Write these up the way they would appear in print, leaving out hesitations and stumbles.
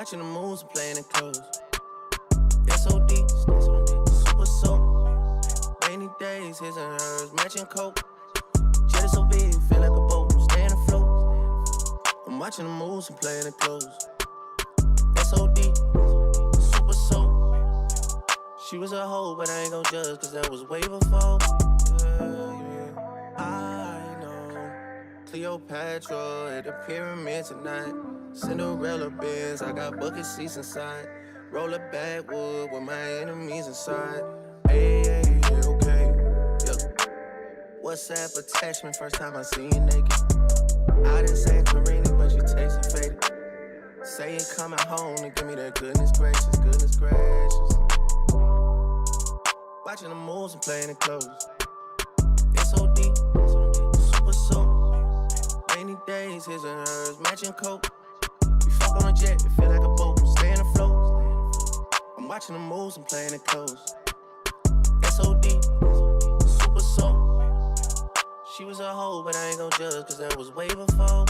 watching the moves and playing it close. SOD, super soap. Rainy days, his and hers, matching coat. Jet is so big, feel like a boat, staying afloat. I'm watching the moves and playing it close. SOD, super soap. She was a hoe, but I ain't gon' judge, cause that was way before. I know. Cleopatra at the pyramid tonight. Cinderella Benz, I got bucket seats inside. Roll a backwood with my enemies inside. Hey, okay. Yeah. WhatsApp attachment, first time I seen you naked. I didn't say Santorini, but you tasting faded. Say you coming home and give me that goodness gracious, goodness gracious. Watching the moves and playing it close. SOD, super soap. Rainy days, his and hers, matching coat. We fuck on a jet, it feel like a boat, staying afloat. I'm watching the moves and playing it close. SOD, super soap. She was a hoe, but I ain't gon' judge, cause that was way before.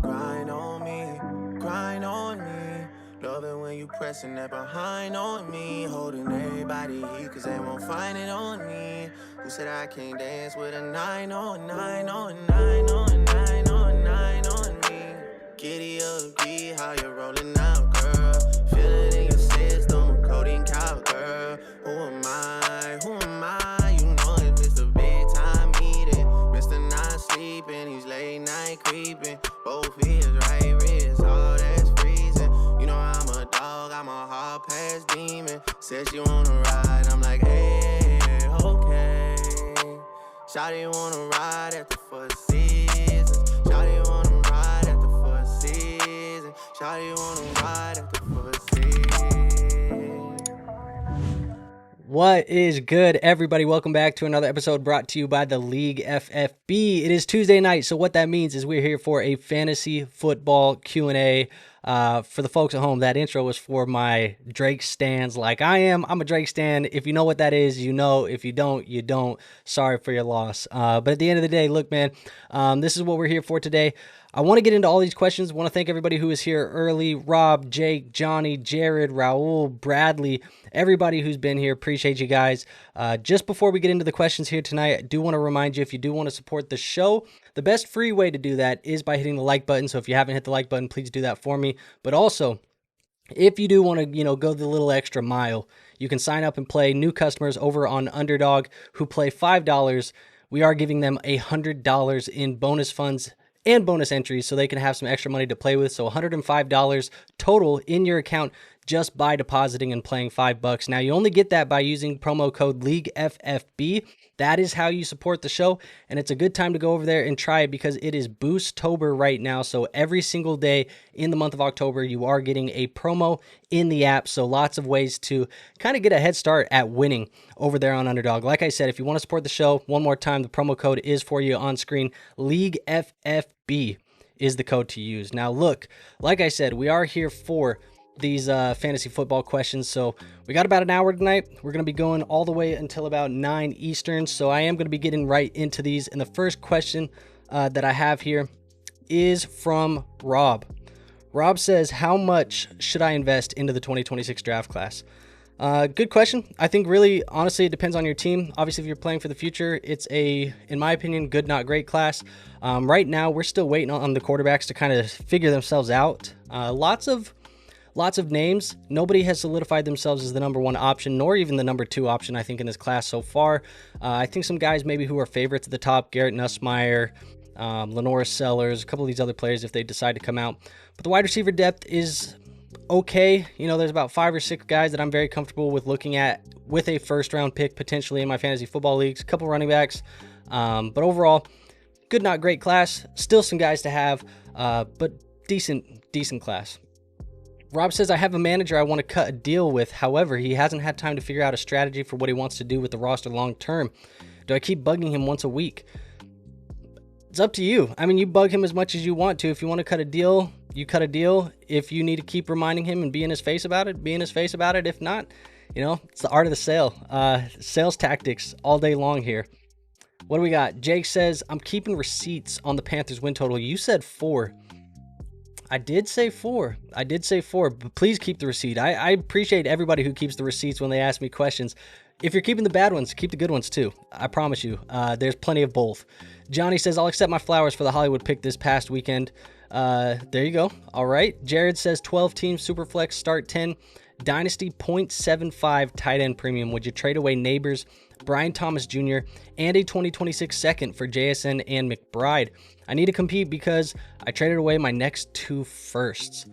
Grind on me, grind on me. Love it when you pressing that behind on me. Holding everybody heat, cause they won't find it on me. Who said I can't dance with a 9 on 9 on 9 on 9 on 9 on me? Giddy up, be how you rolling out, girl. Feel it in your system, codeine cow, girl. Who am I? Who am I? You know it, Mr. Big Time Eating. Mr. Not Sleeping, he's late night creeping. Both his right wrists, all that's freezing. You know I'm a dog, I'm a hard pass demon. Said she wanna ride, I'm like, hey, okay. Shawty wanna ride at the first season. Shawty wanna ride at the first season. Shawty wanna ride at the first season. What is good, everybody? Welcome back to another episode brought to you by the League FFB. It is Tuesday night, so what that means is we're here for a fantasy football Q&A. For the folks at home, that intro was for my Drake stans like I am. I'm a Drake stan. If you know what that is, you know. If you don't, you don't. Sorry for your loss. But at the end of the day, look, man, this is what we're here for today. I want to get into all these questions. I want to thank everybody who is here early. Rob, Jake, Johnny, Jared, Raul, Bradley, everybody who's been here. Appreciate you guys. Just before we get into the questions here tonight, I do want to remind you, if you do want to support the show, the best free way to do that is by hitting the like button. So if you haven't hit the like button, please do that for me. But also, if you do want to, go the little extra mile, you can sign up and play. New customers over on Underdog who play $5. We are giving them $100 in bonus funds and bonus entries so they can have some extra money to play with. So $105 total in your account just by depositing and playing $5. Now, you only get that by using promo code LEAGUEFFB. That is how you support the show, and it's a good time to go over there and try it because it is Boosttober right now. So every single day in the month of October, you are getting a promo in the app. So lots of ways to kind of get a head start at winning over there on Underdog. Like I said, if you want to support the show, one more time, the promo code is for you on screen. LEAGUEFFB is the code to use. Now, look, like I said, we are here for these fantasy football questions. So we got about an hour tonight. We're going to be going all the way until about 9 Eastern. So I am going to be getting right into these. And the first question that I have here is from Rob. Rob says, how much should I invest into the 2026 draft class? Good question. I think really, honestly, it depends on your team. Obviously, if you're playing for the future, it's in my opinion, good, not great class. Right now, we're still waiting on the quarterbacks to kind of figure themselves out. Lots of names. Nobody has solidified themselves as the number one option, nor even the number two option, I think, in this class so far. I think some guys maybe who are favorites at the top, Garrett Nussmeier, Lenore Sellers, a couple of these other players if they decide to come out. But the wide receiver depth is okay. There's about 5 or 6 guys that I'm very comfortable with looking at with a first-round pick potentially in my fantasy football leagues, a couple running backs. But overall, good, not great class. Still some guys to have, but decent class. Rob says, I have a manager I want to cut a deal with. However, he hasn't had time to figure out a strategy for what he wants to do with the roster long term. Do I keep bugging him once a week? It's up to you. I mean, you bug him as much as you want to. If you want to cut a deal, you cut a deal. If you need to keep reminding him and be in his face about it, be in his face about it. If not, it's the art of the sale. Sales tactics all day long here. What do we got? Jake says, I'm keeping receipts on the Panthers win total. You said 4. I did say 4. But please keep the receipt. I appreciate everybody who keeps the receipts when they ask me questions. If you're keeping the bad ones, keep the good ones too. I promise you. There's plenty of both. Johnny says, I'll accept my flowers for the Hollywood pick this past weekend. There you go. All right. Jared says 12 teams, Superflex, start 10. Dynasty 0.75 tight end premium. Would you trade away Neighbors, Brian Thomas Jr., and a 2026 second for JSN and McBride? I need to compete because I traded away my next 2 firsts.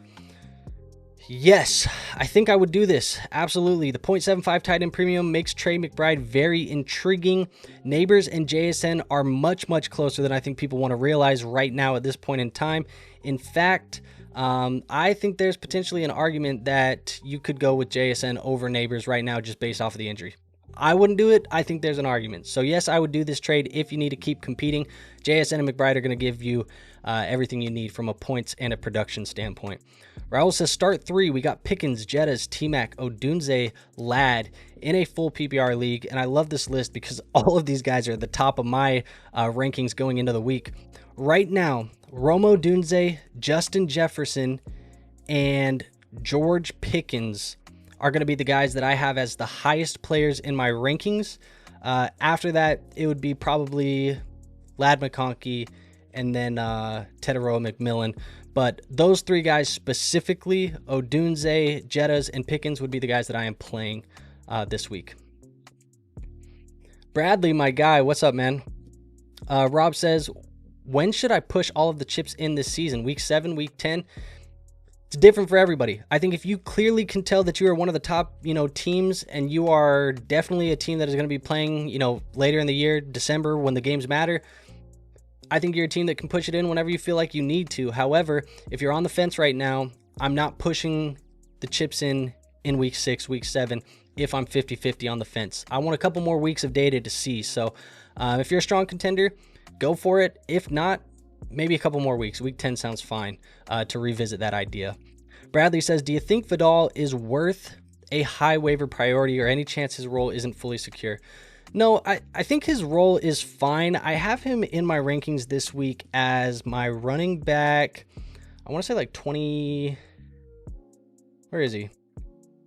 Yes, I think I would do this. Absolutely. The 0.75 tight end premium makes Trey McBride very intriguing. Neighbors and JSN are much, much closer than I think people want to realize right now at this point in time. In fact, I think there's potentially an argument that you could go with JSN over Neighbors right now just based off of the injury. I wouldn't do it. I think there's an argument. So yes, I would do this trade if you need to keep competing. JSN and McBride are going to give you everything you need from a points and a production standpoint. Raul says start 3. We got Pickens, Jettas, T-Mac, Odunze, Ladd in a full PPR league. And I love this list because all of these guys are at the top of my rankings going into the week. Right now, Rome Odunze, Justin Jefferson, and George Pickens are going to be the guys that I have as the highest players in my rankings. After that, it would be probably Ladd McConkey and then Teteroa McMillan. But those 3 guys specifically, Odunze, Jettas, and Pickens would be the guys that I am playing this week. Bradley, my guy, what's up, man? Rob says, when should I push all of the chips in this season? Week 7, week 10? It's different for everybody. I think if you clearly can tell that you are one of the top, teams, and you are definitely a team that is going to be playing, later in the year, December, when the games matter, I think you're a team that can push it in whenever you feel like you need to. However, if you're on the fence right now, I'm not pushing the chips in week 6, week 7, if I'm 50-50 on the fence. I want a couple more weeks of data to see. So if you're a strong contender, go for it. If not, maybe a couple more weeks. Week 10 sounds fine to revisit that idea. Bradley says, do you think Vidal is worth a high waiver priority or any chance his role isn't fully secure? No, I think his role is fine. I have him in my rankings this week as my running back. I want to say like 20. Where is he?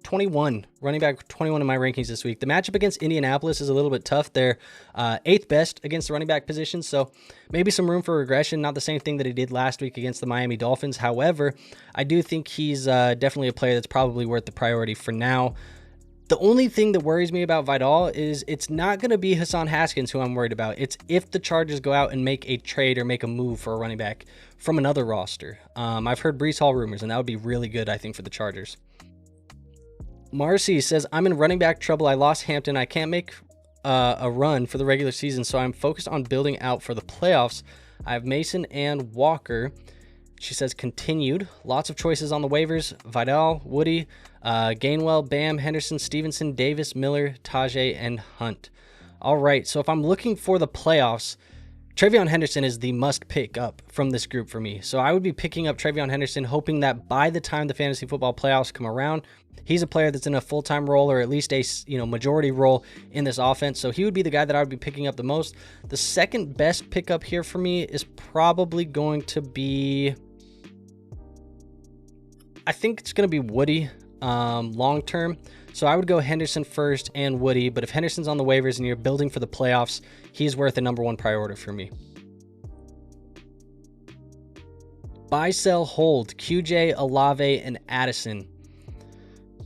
21. Running back 21 in my rankings this week. The matchup against Indianapolis is a little bit tough. They're 8th best against the running back position, so maybe some room for regression. Not the same thing that he did last week against the Miami Dolphins. However, I do think he's definitely a player that's probably worth the priority for now. The only thing that worries me about Vidal is it's not going to be Hassan Haskins who I'm worried about. It's if the Chargers go out and make a trade or make a move for a running back from another roster. I've heard Breece Hall rumors, and that would be really good, I think, for the Chargers. Marcy says, I'm in running back trouble. I lost Hampton. I can't make a run for the regular season, so I'm focused on building out for the playoffs. I have Mason and Walker. She says, continued. Lots of choices on the waivers. Vidal, Woody, Gainwell, Bam, Henderson, Stevenson, Davis, Miller, Tajay, and Hunt. All right, so if I'm looking for the playoffs, Travion Henderson is the must pick up from this group for me. So I would be picking up Travion Henderson, hoping that by the time the fantasy football playoffs come around, he's a player that's in a full-time role or at least a majority role in this offense. So he would be the guy that I would be picking up the most. The second best pickup here for me is probably going to be, I think it's going to be Woody long-term. So I would go Henderson first and Woody, but if Henderson's on the waivers and you're building for the playoffs, he's worth a number 1 priority for me. Buy, sell, hold, QJ, Olave, and Addison.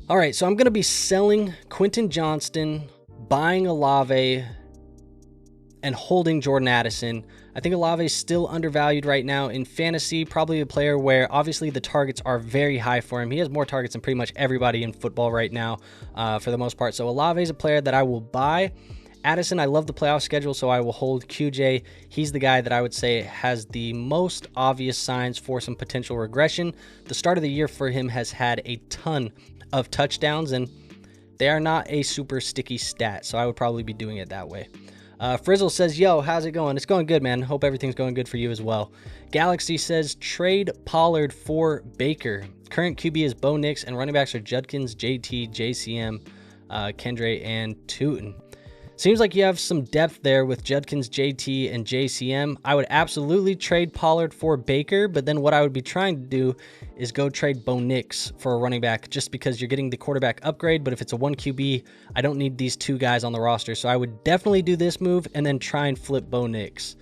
All right, so I'm going to be selling Quentin Johnston, buying Olave, and holding Jordan Addison. I think Olave is still undervalued right now in fantasy, probably a player where obviously the targets are very high for him. He has more targets than pretty much everybody in football right now for the most part. So Olave is a player that I will buy. Addison, I love the playoff schedule, so I will hold QJ. He's the guy that I would say has the most obvious signs for some potential regression. The start of the year for him has had a ton of touchdowns, and they are not a super sticky stat, so I would probably be doing it that way. Frizzle says, yo, how's it going? It's going good, man. Hope everything's going good for you as well. Galaxy says, trade Pollard for Baker. Current QB is Bo Nix, and running backs are Judkins, JT, JCM, Kendre, and Tootin. Seems like you have some depth there with Judkins, JT, and JCM. I would absolutely trade Pollard for Baker, but then what I would be trying to do is go trade Bo Nix for a running back just because you're getting the quarterback upgrade, but if it's a 1 QB, I don't need these 2 guys on the roster. So I would definitely do this move and then try and flip Bo Nix.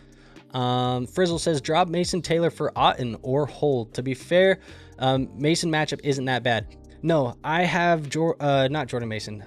Frizzle says drop Mason Taylor for Otten or hold. To be fair, Mason matchup isn't that bad. No, I have not Jordan Mason.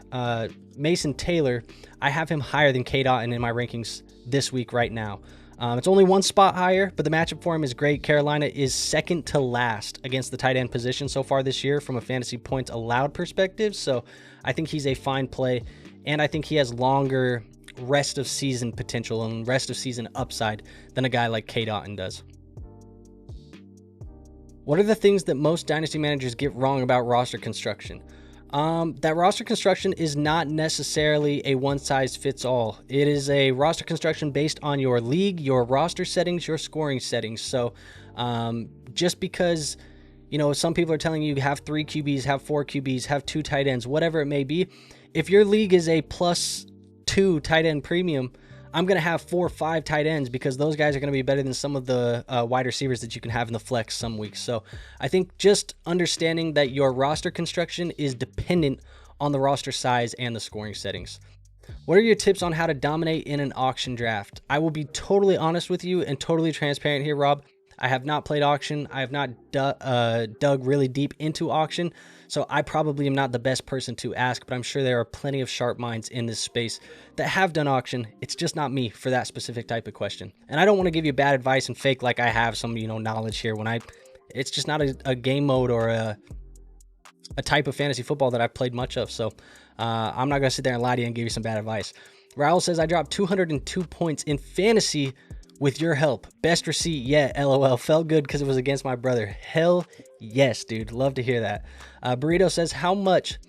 Mason Taylor. I have him higher than Cade Otten in my rankings this week right now. It's only 1 spot higher, but the matchup for him is great. Carolina is second to last against the tight end position so far this year from a fantasy points allowed perspective. So I think he's a fine play, and I think he has longer rest of season potential and rest of season upside than a guy like Cade Otten does. What are the things that most dynasty managers get wrong about roster construction? That roster construction is not necessarily a one-size-fits-all. It is a roster construction based on your league, your roster settings, your scoring settings. So just because, some people are telling you have 3 QBs, have 4 QBs, have 2 tight ends, whatever it may be, if your league is a +2 tight end premium, I'm going to have 4 or 5 tight ends because those guys are going to be better than some of the wide receivers that you can have in the flex some weeks. So I think just understanding that your roster construction is dependent on the roster size and the scoring settings. What are your tips on how to dominate in an auction draft? I will be totally honest with you and totally transparent here, Rob. I have not played auction. I have not dug really deep into auction. So I probably am not the best person to ask, but I'm sure there are plenty of sharp minds in this space that have done auction. It's just not me for that specific type of question. And I don't want to give you bad advice and fake like I have some, knowledge here when it's just not a game mode or a type of fantasy football that I've played much of. So I'm not going to sit there and lie to you and give you some bad advice. Raul says, I dropped 202 points in fantasy with your help. Best receipt yet, LOL. Felt good because it was against my brother. Hell yes, dude. Love to hear that. Burrito says, how much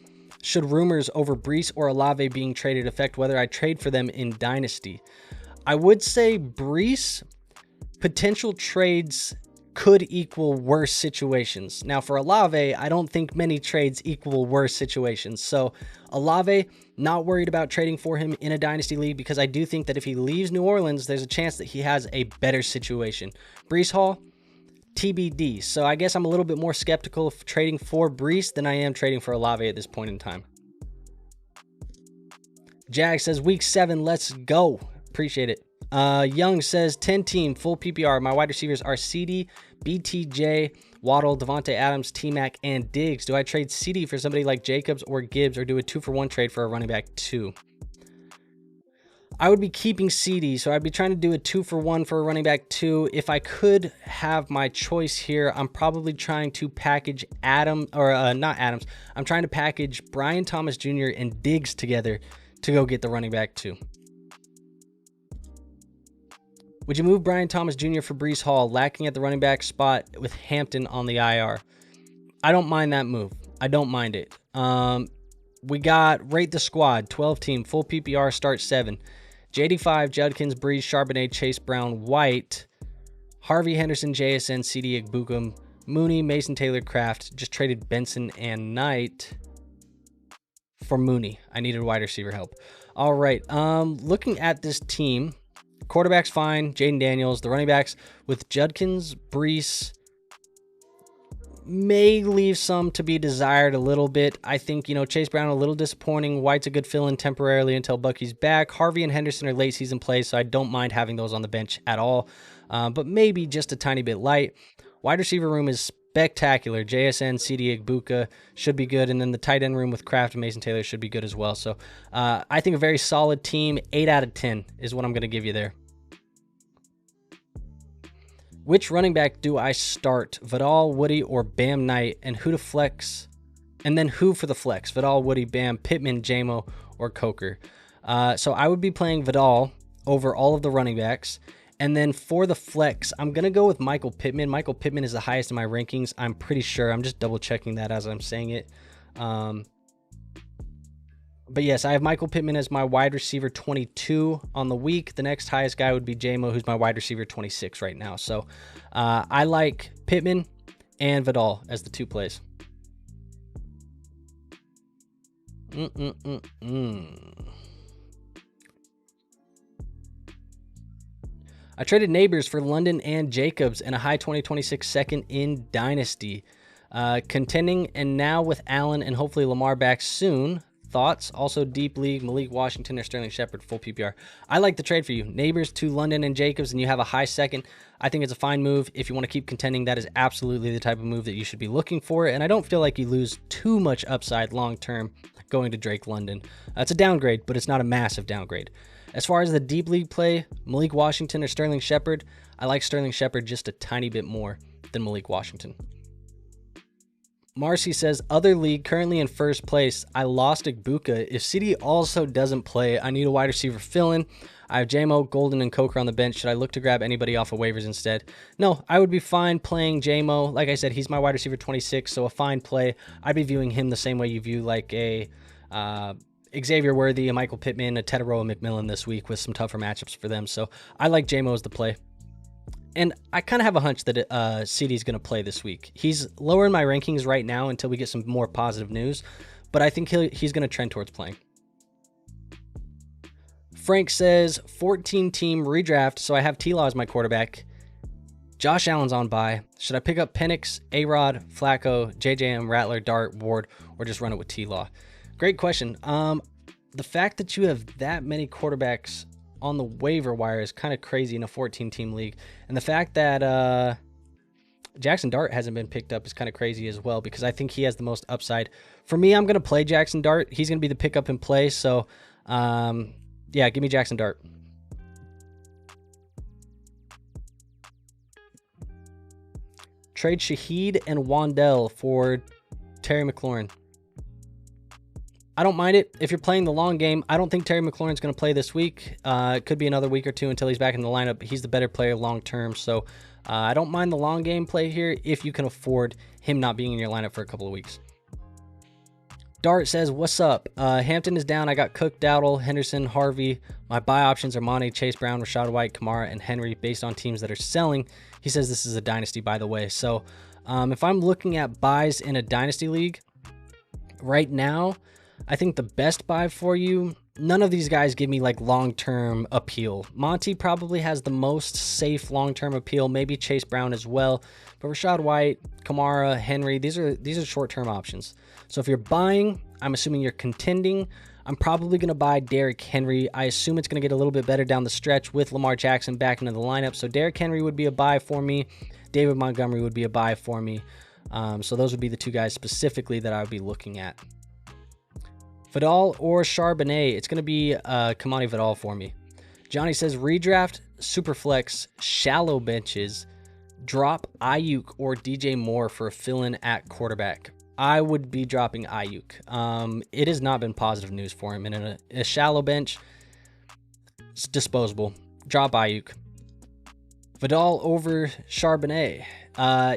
should rumors over Brees or Olave being traded affect whether I trade for them in Dynasty? I would say Brees, potential trades could equal worse situations. Now for Olave, I don't think many trades equal worse situations. So Olave, not worried about trading for him in a dynasty league because I do think that if he leaves New Orleans, there's a chance that he has a better situation. Brees Hall, TBD. So I guess I'm a little bit more skeptical of trading for Brees than I am trading for Olave at this point in time. Jag says, week 7, let's go. Appreciate it. Young says 10 team full PPR. My wide receivers are CD, BTJ, Waddle, Devontae Adams, T-Mac, and Diggs. Do I trade CD for somebody like Jacobs or Gibbs or do a 2-for-1 trade for a running back 2? I would be keeping CD, so I'd be trying to do a 2-for-1 for a running back 2. If I could have my choice here, I'm probably trying to package not Adams. I'm trying to package Brian Thomas Jr. and Diggs together to go get the running back 2. Would you move Brian Thomas Jr. for Brees Hall, lacking at the running back spot with Hampton on the IR? I don't mind that move. I don't mind it. We got Rate the Squad, 12 team, full PPR, start 7. JD5, Judkins, Brees, Charbonnet, Chase Brown, White, Harvey Henderson, JSN, CD, Igbukum, Mooney, Mason Taylor, Kraft. Just traded Benson and Knight for Mooney. I needed wide receiver help. All right. Looking at this team, quarterback's fine. Jaden Daniels. The running backs with Judkins, Brees may leave some to be desired a little bit. I think, Chase Brown a little disappointing. White's a good fill-in temporarily until Bucky's back. Harvey and Henderson are late season plays, so I don't mind having those on the bench at all. But maybe just a tiny bit light. Wide receiver room is spectacular. JSN, CD, Igbuka should be good. And then the tight end room with Kraft and Mason Taylor should be good as well. So I think a very solid team. 8 out of 10 is what I'm going to give you there. Which running back do I start? Vidal, Woody, or Bam Knight? And who to flex? And then who for the flex? Vidal, Woody, Bam, Pittman, Jamo, or Coker? So I would be playing Vidal over all of the running backs. And then for the flex, I'm going to go with Michael Pittman. Michael Pittman is the highest in my rankings. I'm pretty sure. I'm just double checking that as I'm saying it. But yes, I have Michael Pittman as my wide receiver 22 on the week. The next highest guy would be Jamo, who's my wide receiver 26 right now. So I like Pittman and Vidal as the 2 plays. I traded Neighbors for London and Jacobs and a high 2026 second in Dynasty. Contending and now with Allen and hopefully Lamar back soon. Thoughts? Also deep league, Malik Washington or Sterling Shepard, full PPR. I like the trade for you. Neighbors to London and Jacobs, and you have a high second. I think it's a fine move. If you want to keep contending, that is absolutely the type of move that you should be looking for, and I don't feel like you lose too much upside long-term going to Drake London. It's a downgrade, but it's not a massive downgrade. As far as the deep league play, Malik Washington or Sterling Shepard, I like Sterling Shepard just a tiny bit more than Malik Washington. Marcy says, other league, currently in first place. I lost Igbuka. If CD also doesn't play, I need a wide receiver fill-in. I have JMO, Golden, and Coker on the bench. Should I look to grab anybody off of waivers instead? No, I would be fine playing JMO. Like I said, he's my wide receiver 26, so a fine play. I'd be viewing him the same way you view like a Xavier Worthy, a Michael Pittman, a Tetaroa McMillan this week with some tougher matchups for them. So I like JMO as the play. And I kind of have a hunch that CD is going to play this week. He's lower in my rankings right now until we get some more positive news, but I think he's going to trend towards playing. Frank says, 14-team redraft, so I have T-Law as my quarterback. Josh Allen's on bye. Should I pick up Penix, A-Rod, Flacco, JJM, Rattler, Dart, Ward, or just run it with T-Law? Great question. The fact that you have that many quarterbacks on the waiver wire is kind of crazy in a 14-team league. And the fact that Jackson Dart hasn't been picked up is kind of crazy as well, because I think he has the most upside. For me, I'm going to play Jackson Dart. He's going to be the pickup and play. So, yeah, give me Jackson Dart. Trade Shaheed and Wandell for Terry McLaurin. I don't mind it. If you're playing the long game, I don't think Terry McLaurin's going to play this week. It could be another week or two until he's back in the lineup. He's the better player long term, so I don't mind the long game play here if you can afford him not being in your lineup for a couple of weeks. Dart says, what's up? Hampton is down. I got Cook, Dowdle, Henderson, Harvey. My buy options are Monty, Chase Brown, Rashad White, Kamara, and Henry based on teams that are selling. He says this is a dynasty, by the way. So if I'm looking at buys in a dynasty league right now, I think the best buy for you, none of these guys give me like long-term appeal. Monty probably has the most safe long-term appeal, maybe Chase Brown as well. But Rashad White, Kamara, Henry, these are short-term options. So if you're buying, I'm assuming you're contending. I'm probably going to buy Derrick Henry. I assume it's going to get a little bit better down the stretch with Lamar Jackson back into the lineup. So Derrick Henry would be a buy for me. David Montgomery would be a buy for me. So those would be the two guys specifically that I would be looking at. Vidal or Charbonnet, it's going to be Kamani Vidal for me. Johnny says, redraft, Superflex, shallow benches, drop Ayuk or DJ Moore for a fill-in at quarterback. I would be dropping Ayuk. It has not been positive news for him. And in a shallow bench, it's disposable. Drop Ayuk. Vidal over Charbonnet.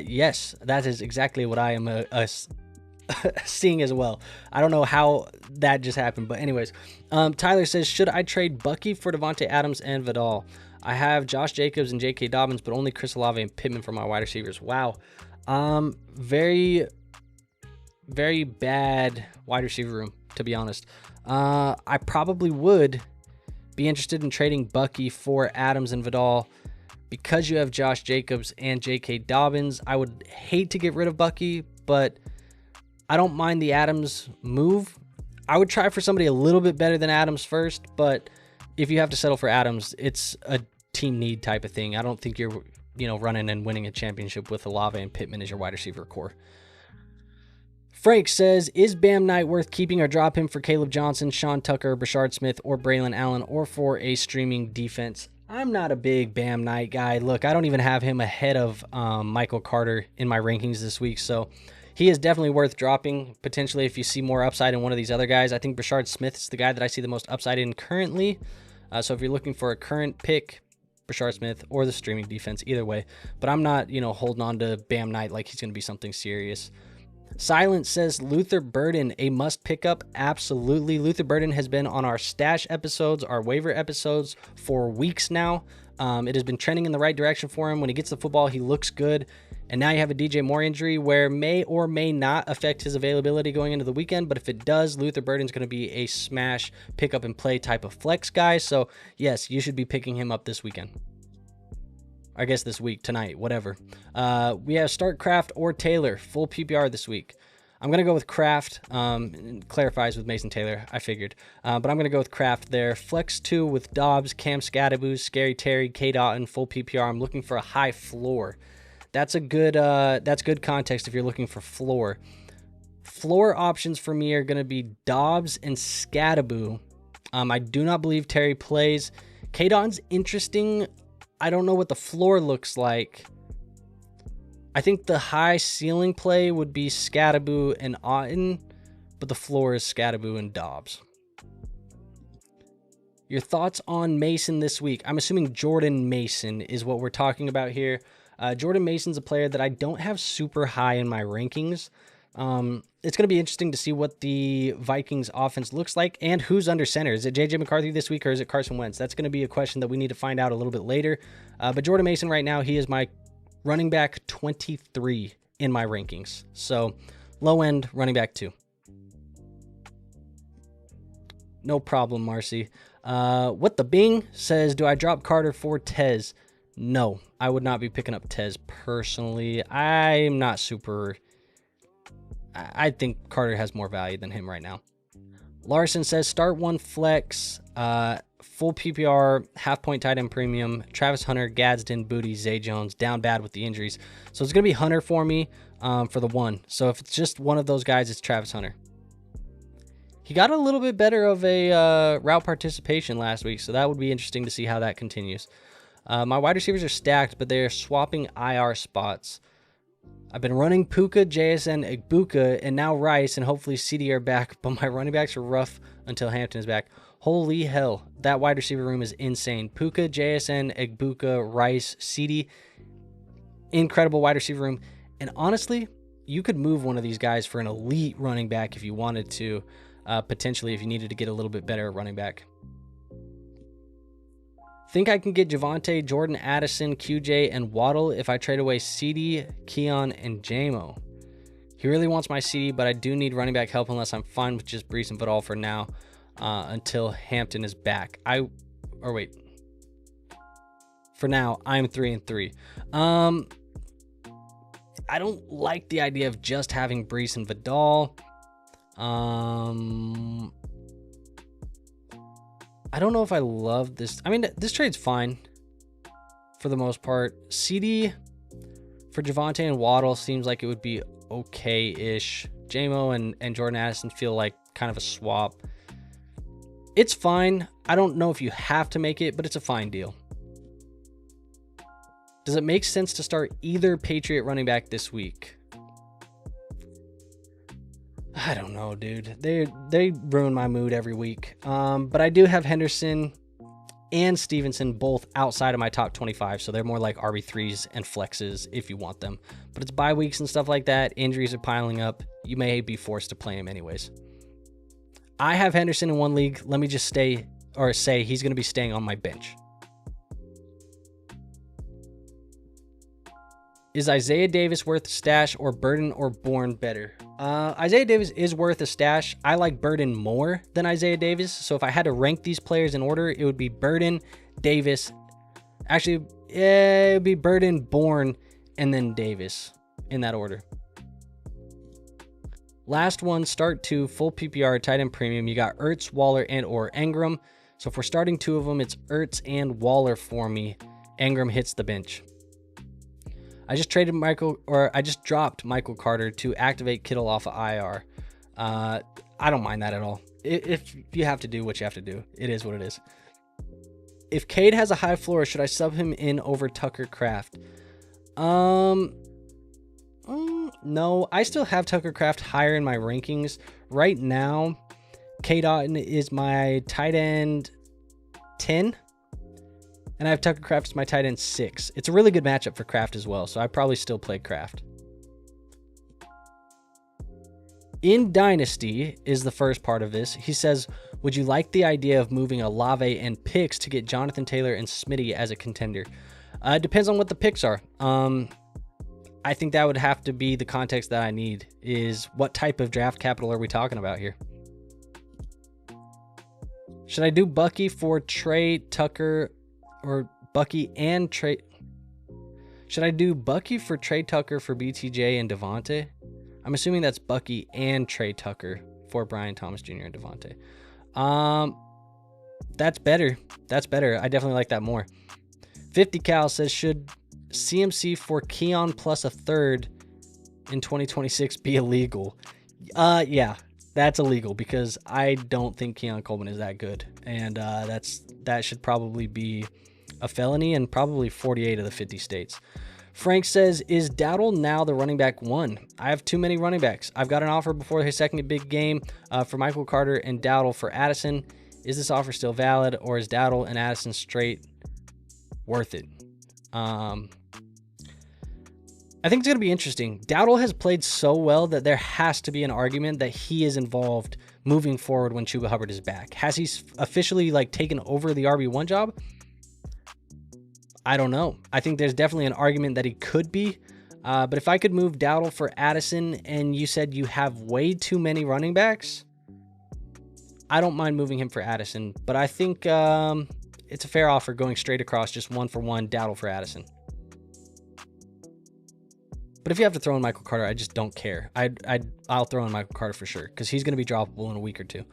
Yes, that is exactly what I am seeing as well. I don't know how that just happened, but anyways, Tyler says, should I trade Bucky for Devontae Adams and Vidal? I have Josh Jacobs and J.K. Dobbins, but only Chris Olave and Pittman for my wide receivers. Wow. Very, very bad wide receiver room, to be honest. I probably would be interested in trading Bucky for Adams and Vidal because you have Josh Jacobs and J.K. Dobbins. I would hate to get rid of Bucky, but I don't mind the Adams move. I would try for somebody a little bit better than Adams first, but if you have to settle for Adams, it's a team need type of thing. I don't think you're, running and winning a championship with Olave and Pittman as your wide receiver core. Frank says, is Bam Knight worth keeping or drop him for Caleb Johnson, Sean Tucker, Brashard Smith, or Braylon Allen, or for a streaming defense? I'm not a big Bam Knight guy. Look, I don't even have him ahead of Michael Carter in my rankings this week, so he is definitely worth dropping, potentially, if you see more upside in one of these other guys. I think Brashard Smith is the guy that I see the most upside in currently. So if you're looking for a current pick, Brashard Smith or the streaming defense, either way. But I'm not, holding on to Bam Knight like he's going to be something serious. Silence says, Luther Burden, a must pick up? Absolutely. Luther Burden has been on our stash episodes, our waiver episodes for weeks now. It has been trending in the right direction for him. When he gets the football, he looks good. And now you have a DJ Moore injury where may or may not affect his availability going into the weekend. But if it does, Luther Burden's going to be a smash pick up and play type of flex guy. So yes, you should be picking him up this weekend. I guess this week, tonight, whatever. We have start Kraft or Taylor, full PPR this week. I'm going to go with Kraft. Clarifies with Mason Taylor, I figured. But I'm going to go with Kraft there. Flex 2 with Dobbs, Cam Scattaboo, Scary Terry, K. Dotton, full PPR. I'm looking for a high floor. That's good context if you're looking for floor. Floor options for me are going to be Dobbs and Scattaboo. I do not believe Terry plays. K. Dotton's interesting. I don't know what the floor looks like. I think the high ceiling play would be Scattaboo and Otten, but the floor is Scattaboo and Dobbs. Your thoughts on Mason this week? I'm assuming Jordan Mason is what we're talking about here. Jordan Mason's a player that I don't have super high in my rankings. It's going to be interesting to see what the Vikings offense looks like and who's under center. Is it J.J. McCarthy this week or is it Carson Wentz? That's going to be a question that we need to find out a little bit later. But Jordan Mason right now, he is my running back 23 in my rankings. So low end running back 2. No problem, Marcy. What the Bing says, do I drop Carter for Tez? No, I would not be picking up Tez personally. I'm not super... I think Carter has more value than him right now. Larson says, start 1 flex, full PPR, half-point tight end premium, Travis Hunter, Gadsden, Booty, Zay Jones, down bad with the injuries. So it's going to be Hunter for me for the 1. So if it's just one of those guys, it's Travis Hunter. He got a little bit better of a route participation last week, so that would be interesting to see how that continues. My wide receivers are stacked, but they're swapping IR spots. I've been running Puka, JSN, Egbuka, and now Rice, and hopefully CD are back, but my running backs are rough until Hampton is back. Holy hell, that wide receiver room is insane. Puka, JSN, Egbuka, Rice, CD, incredible wide receiver room. And honestly, you could move one of these guys for an elite running back if you wanted to, potentially if you needed to get a little bit better running back. Think I can get Javonte, Jordan Addison, QJ, and Waddle if I trade away CD, Keon, and JMO. He really wants my CD, but I do need running back help unless I'm fine with just Brees and Vidal for now until Hampton is back. For now, I'm 3-3. I don't like the idea of just having Brees and Vidal. I don't know if I love this. I mean, this trade's fine for the most part. CD for Javonte and Waddle seems like it would be okay-ish. JMO and Jordan Addison feel like kind of a swap. It's fine. I don't know if you have to make it, but it's a fine deal. Does it make sense to start either Patriot running back this week? I don't know, dude. They ruin my mood every week. But I do have Henderson and Stevenson both outside of my top 25, so they're more like RB3s and flexes if you want them. But it's bye weeks and stuff like that. Injuries are piling up. You may be forced to play him anyways. I have Henderson in one league. Let me just say he's going to be staying on my bench. Is Isaiah Davis worth a stash or Burden or Bourne better? Isaiah Davis is worth a stash. I like Burden more than Isaiah Davis. So if I had to rank these players in order, it would be Burden, Davis. Actually, it would be Burden, Bourne, and then Davis in that order. Last one, start 2, full PPR, tight end premium. You got Ertz, Waller, and or Engram. So if we're starting 2 of them, it's Ertz and Waller for me. Engram hits the bench. I just dropped Michael Carter to activate Kittle off of IR. I don't mind that at all. If you have to do what you have to do, it is what it is. If Cade has a high floor, should I sub him in over Tucker Kraft? No, I still have Tucker Kraft higher in my rankings. Right now, Cade Otton is my tight end 10. And I have Tucker Kraft as my tight end 6. It's a really good matchup for Kraft as well, so I probably still play Kraft. In Dynasty is the first part of this. He says, would you like the idea of moving Olave and picks to get Jonathan Taylor and Smitty as a contender? It depends on what the picks are. I think that would have to be the context that I need, is what type of draft capital are we talking about here? Should I do Bucky for Trey, Tucker, or Bucky and Trey? Should I do Bucky for Trey Tucker for BTJ and Devontae? I'm assuming that's Bucky and Trey Tucker for Brian Thomas Jr. and Devontae. That's better. That's better. I definitely like that more. 50 Cal says, should CMC for Keon plus a third in 2026 be illegal? Yeah, that's illegal because I don't think Keon Coleman is that good. And that should probably be a felony in probably 48 of the 50 states. Frank says, is Dowdle now the running back one? I have too many running backs. I've got an offer before his second big game for Michael Carter and Dowdle for Addison. Is this offer still valid, or is Dowdle and Addison straight worth it? I think it's going to be interesting. Dowdle has played so well that there has to be an argument that he is involved moving forward when Chuba Hubbard is back. Has he officially taken over the RB1 job? I don't know. I think there's definitely an argument that he could be. But if I could move Dowdle for Addison and you said you have way too many running backs, I don't mind moving him for Addison. But I think it's a fair offer going straight across, just 1-for-1, Dowdle for Addison. But if you have to throw in Michael Carter, I just don't care. I'll throw in Michael Carter for sure because he's going to be droppable in a week or two.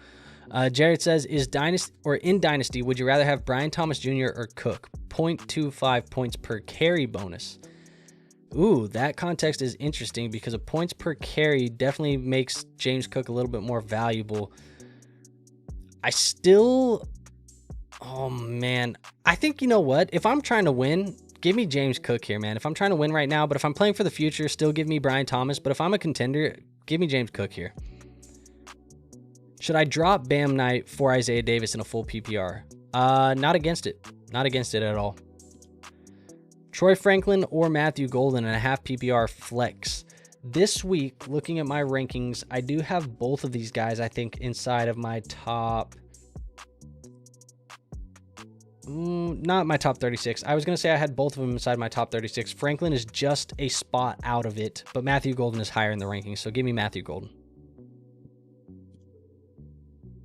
Jared says, in Dynasty, would you rather have Brian Thomas Jr. or Cook? 0.25 points per carry bonus. Ooh, that context is interesting because a points per carry definitely makes James Cook a little bit more valuable. Oh man, I think, you know what? If I'm trying to win, give me James Cook here, man. If I'm trying to win right now, but if I'm playing for the future, still give me Brian Thomas. But if I'm a contender, give me James Cook here. Should I drop Bam Knight for Isaiah Davis in a full PPR? Not against it. Not against it at all. Troy Franklin or Matthew Golden in a half PPR flex. This week, looking at my rankings, I do have both of these guys, I think, inside of my top... not my top 36. I was going to say I had both of them inside my top 36. Franklin is just a spot out of it, but Matthew Golden is higher in the rankings, so give me Matthew Golden.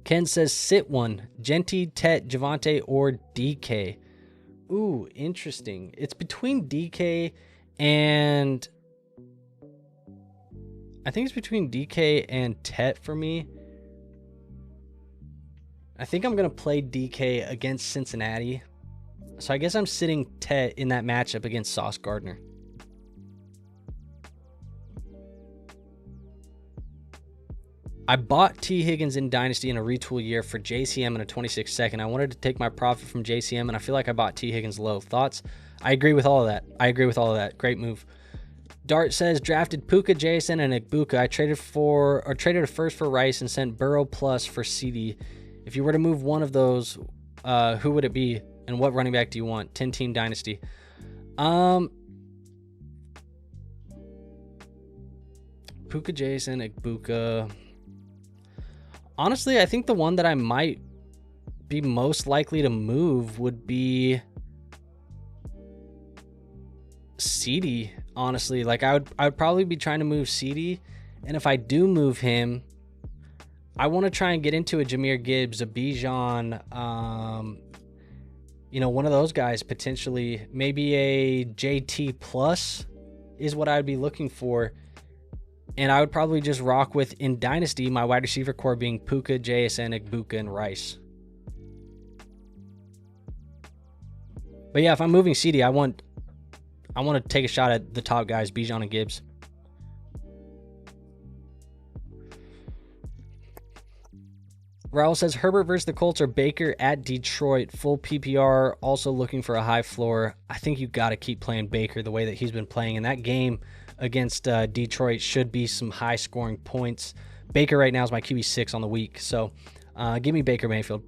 Ken says, sit one. Genty, Tet, Javonte, or DK. Ooh, interesting. It's between DK and... I think it's between DK and Tet for me. I think I'm going to play DK against Cincinnati. So I guess I'm sitting Tet in that matchup against Sauce Gardner. I bought T. Higgins in Dynasty in a retool year for JCM in a 26 second. I wanted to take my profit from JCM, and I feel like I bought T. Higgins low. Thoughts? I agree with all of that. Great move. Dart says, drafted Puka, Jason, and Igbuka. I traded a first for Rice and sent Burrow plus for CD. If you were to move one of those, who would it be? And what running back do you want? 10-team Dynasty. Puka, Jason, Igbuka. Honestly, I think the one that I might be most likely to move would be CD. Honestly, I would probably be trying to move CD, and if I do move him, I want to try and get into a Jahmyr Gibbs, a Bijan, one of those guys potentially. Maybe a JT plus is what I would be looking for. And I would probably just rock with, in Dynasty, my wide receiver core being Puka, JSN, Igbuka, and Rice. But yeah, if I'm moving CD, I want to take a shot at the top guys, Bijan and Gibbs. Raul says, Herbert versus the Colts or Baker at Detroit. Full PPR, also looking for a high floor. I think you got to keep playing Baker the way that he's been playing. And that game against Detroit should be some high-scoring points. Baker right now is my QB6 on the week. So give me Baker Mayfield.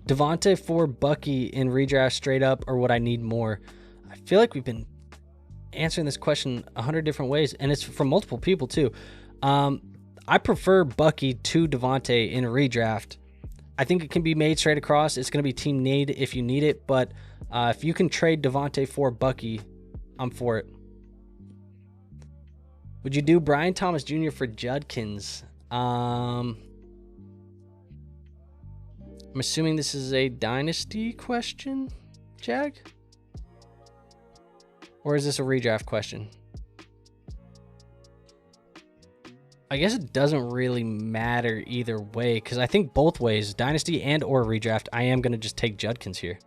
Devontae for Bucky in redraft straight up, or would I need more? I feel like we've been answering this question 100 different ways, and it's from multiple people too. I prefer Bucky to Devontae in a redraft. I think it can be made straight across. It's going to be team need if you need it, but if you can trade Devontae for Bucky, I'm for it. Would you do Brian Thomas Jr. for Judkins? I'm assuming this is a dynasty question, Jag? Or is this a redraft question? I guess it doesn't really matter either way, because I think both ways, dynasty and or redraft, I am going to just take Judkins here.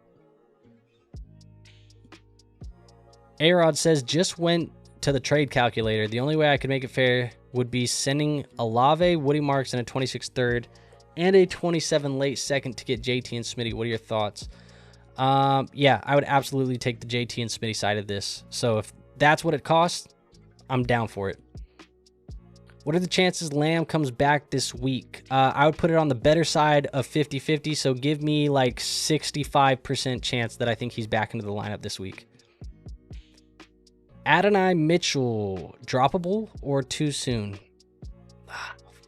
A-Rod says, just went to the trade calculator. The only way I could make it fair would be sending Olave, Woody Marks, and a 26 third and a 27 late second to get JT and Smitty. What are your thoughts? Yeah, I would absolutely take the JT and Smitty side of this. So if that's what it costs, I'm down for it. What are the chances Lamb comes back this week? I would put it on the better side of 50-50, so give me like 65% chance that I think he's back into the lineup this week. Adonai Mitchell, droppable or too soon?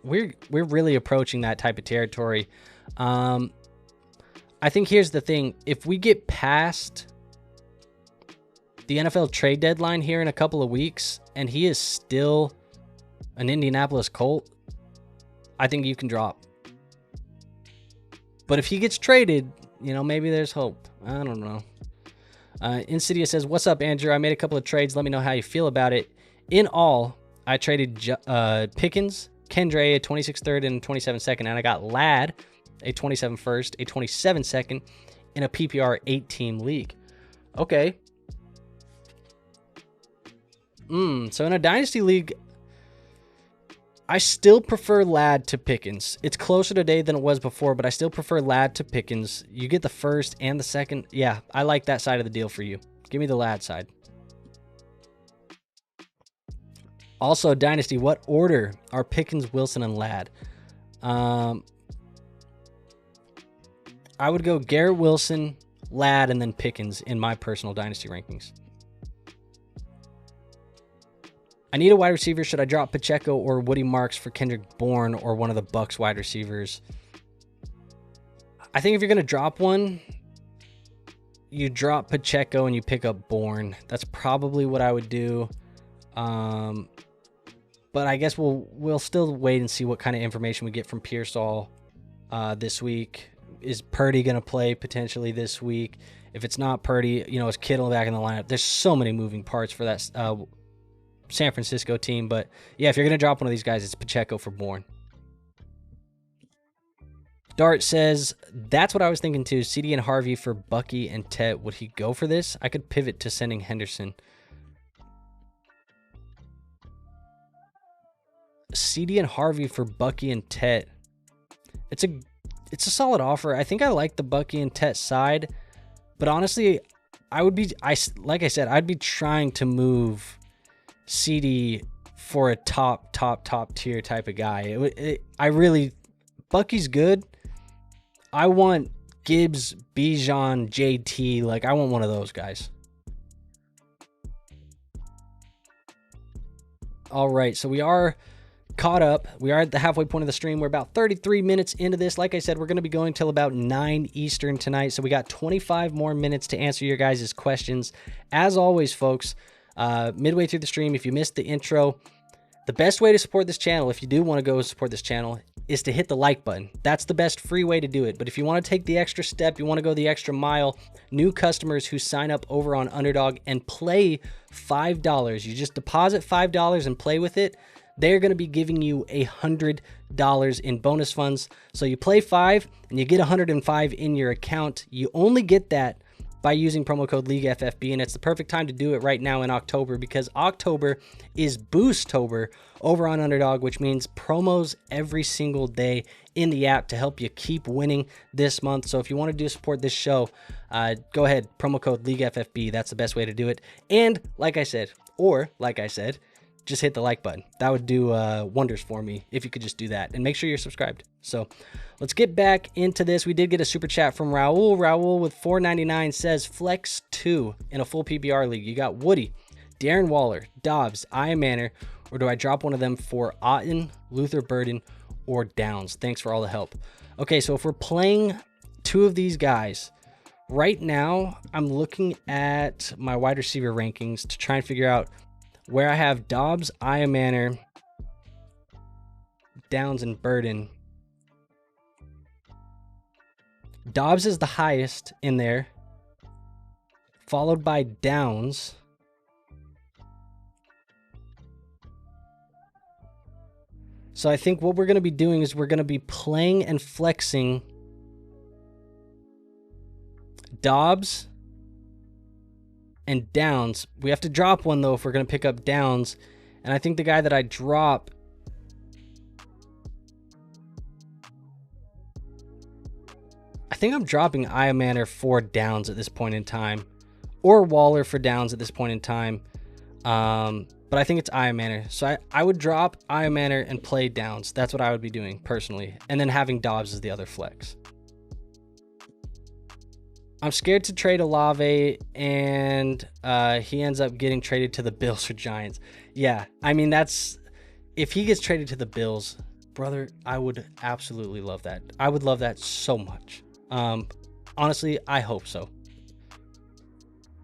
We're really approaching that type of territory. I think here's the thing. If we get past the NFL trade deadline here in a couple of weeks and he is still an Indianapolis Colt, I think you can drop. But if he gets traded, you know, maybe there's hope. I don't know. Insidia says, what's up, Andrew? I made a couple of trades. Let me know how you feel about it. In all, I traded Pickens, Kendre, a 26 third and 27 second, and I got Ladd, a 27 first, a 27 second, in a PPR 8-team league. Okay. So in a dynasty league, I still prefer Ladd to Pickens. It's closer today than it was before, but I still prefer Ladd to Pickens. You get the first and the second. Yeah, I like that side of the deal for you. Give me the Ladd side. Also, dynasty, what order are Pickens, Wilson, and Ladd? I would go Garrett Wilson, Ladd, and then Pickens in my personal dynasty rankings. I need a wide receiver. Should I drop Pacheco or Woody Marks for Kendrick Bourne or one of the Bucs wide receivers? I think if you're going to drop one, you drop Pacheco and you pick up Bourne. That's probably what I would do. But I guess we'll still wait and see what kind of information we get from Pearsall this week. Is Purdy going to play potentially this week? If it's not Purdy, you know, is Kittle back in the lineup? There's so many moving parts for that San Francisco team. But yeah, if you're going to drop one of these guys, it's Pacheco for Bourne. Dart says, that's what I was thinking too. CD and Harvey for Bucky and Tet. Would he go for this? I could pivot to sending Henderson. CD and Harvey for Bucky and Tet. It's a solid offer. I think I like the Bucky and Tet side, but honestly, like I said, I'd be trying to move CD for a top tier type of guy. Bucky's good. I want Gibbs, Bijan, JT. Like, I want one of those guys. All right, so we are caught up. We are at the halfway point of the stream. We're about 33 minutes into this. Like I said, we're going to be going till about 9 Eastern tonight. So we got 25 more minutes to answer your guys' questions. As always, folks, midway through the stream, if you missed the intro, the best way to support this channel, if you do want to go support this channel, is to hit the like button. That's the best free way to do it. But if you want to take the extra step, you want to go the extra mile, new customers who sign up over on Underdog and play $5, you just deposit $5 and play with it, they're going to be giving you $100 in bonus funds. So you play 5 and you get 105 in your account. You only get that by using promo code LeagueFFB, and it's the perfect time to do it right now in October, because October is Boostober over on Underdog, which means promos every single day in the app to help you keep winning this month. So if you want to support this show, go ahead, promo code LeagueFFB. That's the best way to do it. And like I said, just hit the like button. That would do wonders for me if you could just do that. And make sure you're subscribed. So let's get back into this. We did get a super chat from Raul. Raul with $4.99 says, Flex 2 in a full PPR league. You got Woody, Darren Waller, Dobbs, Ian Manor, or do I drop one of them for Otten, Luther Burden, or Downs? Thanks for all the help. Okay, so if we're playing 2 of these guys, right now I'm looking at my wide receiver rankings to try and figure out where I have Dobbs, Ian Manor, Downs, and Burden. Dobbs is the highest in there, followed by Downs. So I think what we're going to be doing is we're going to be playing and flexing Dobbs and Downs. We have to drop one, though, if we're going to pick up Downs. And I think the guy that I drop... I think I'm dropping Iamaner for Downs at this point in time. Or Waller for Downs at this point in time. But I think it's Iamaner. So I would drop Iamaner and play Downs. That's what I would be doing, personally. And then having Dobbs as the other flex. I'm scared to trade Olave, and he ends up getting traded to the Bills or Giants. Yeah, I mean, that's... If he gets traded to the Bills, brother, I would absolutely love that. I would love that so much. Honestly, I hope so.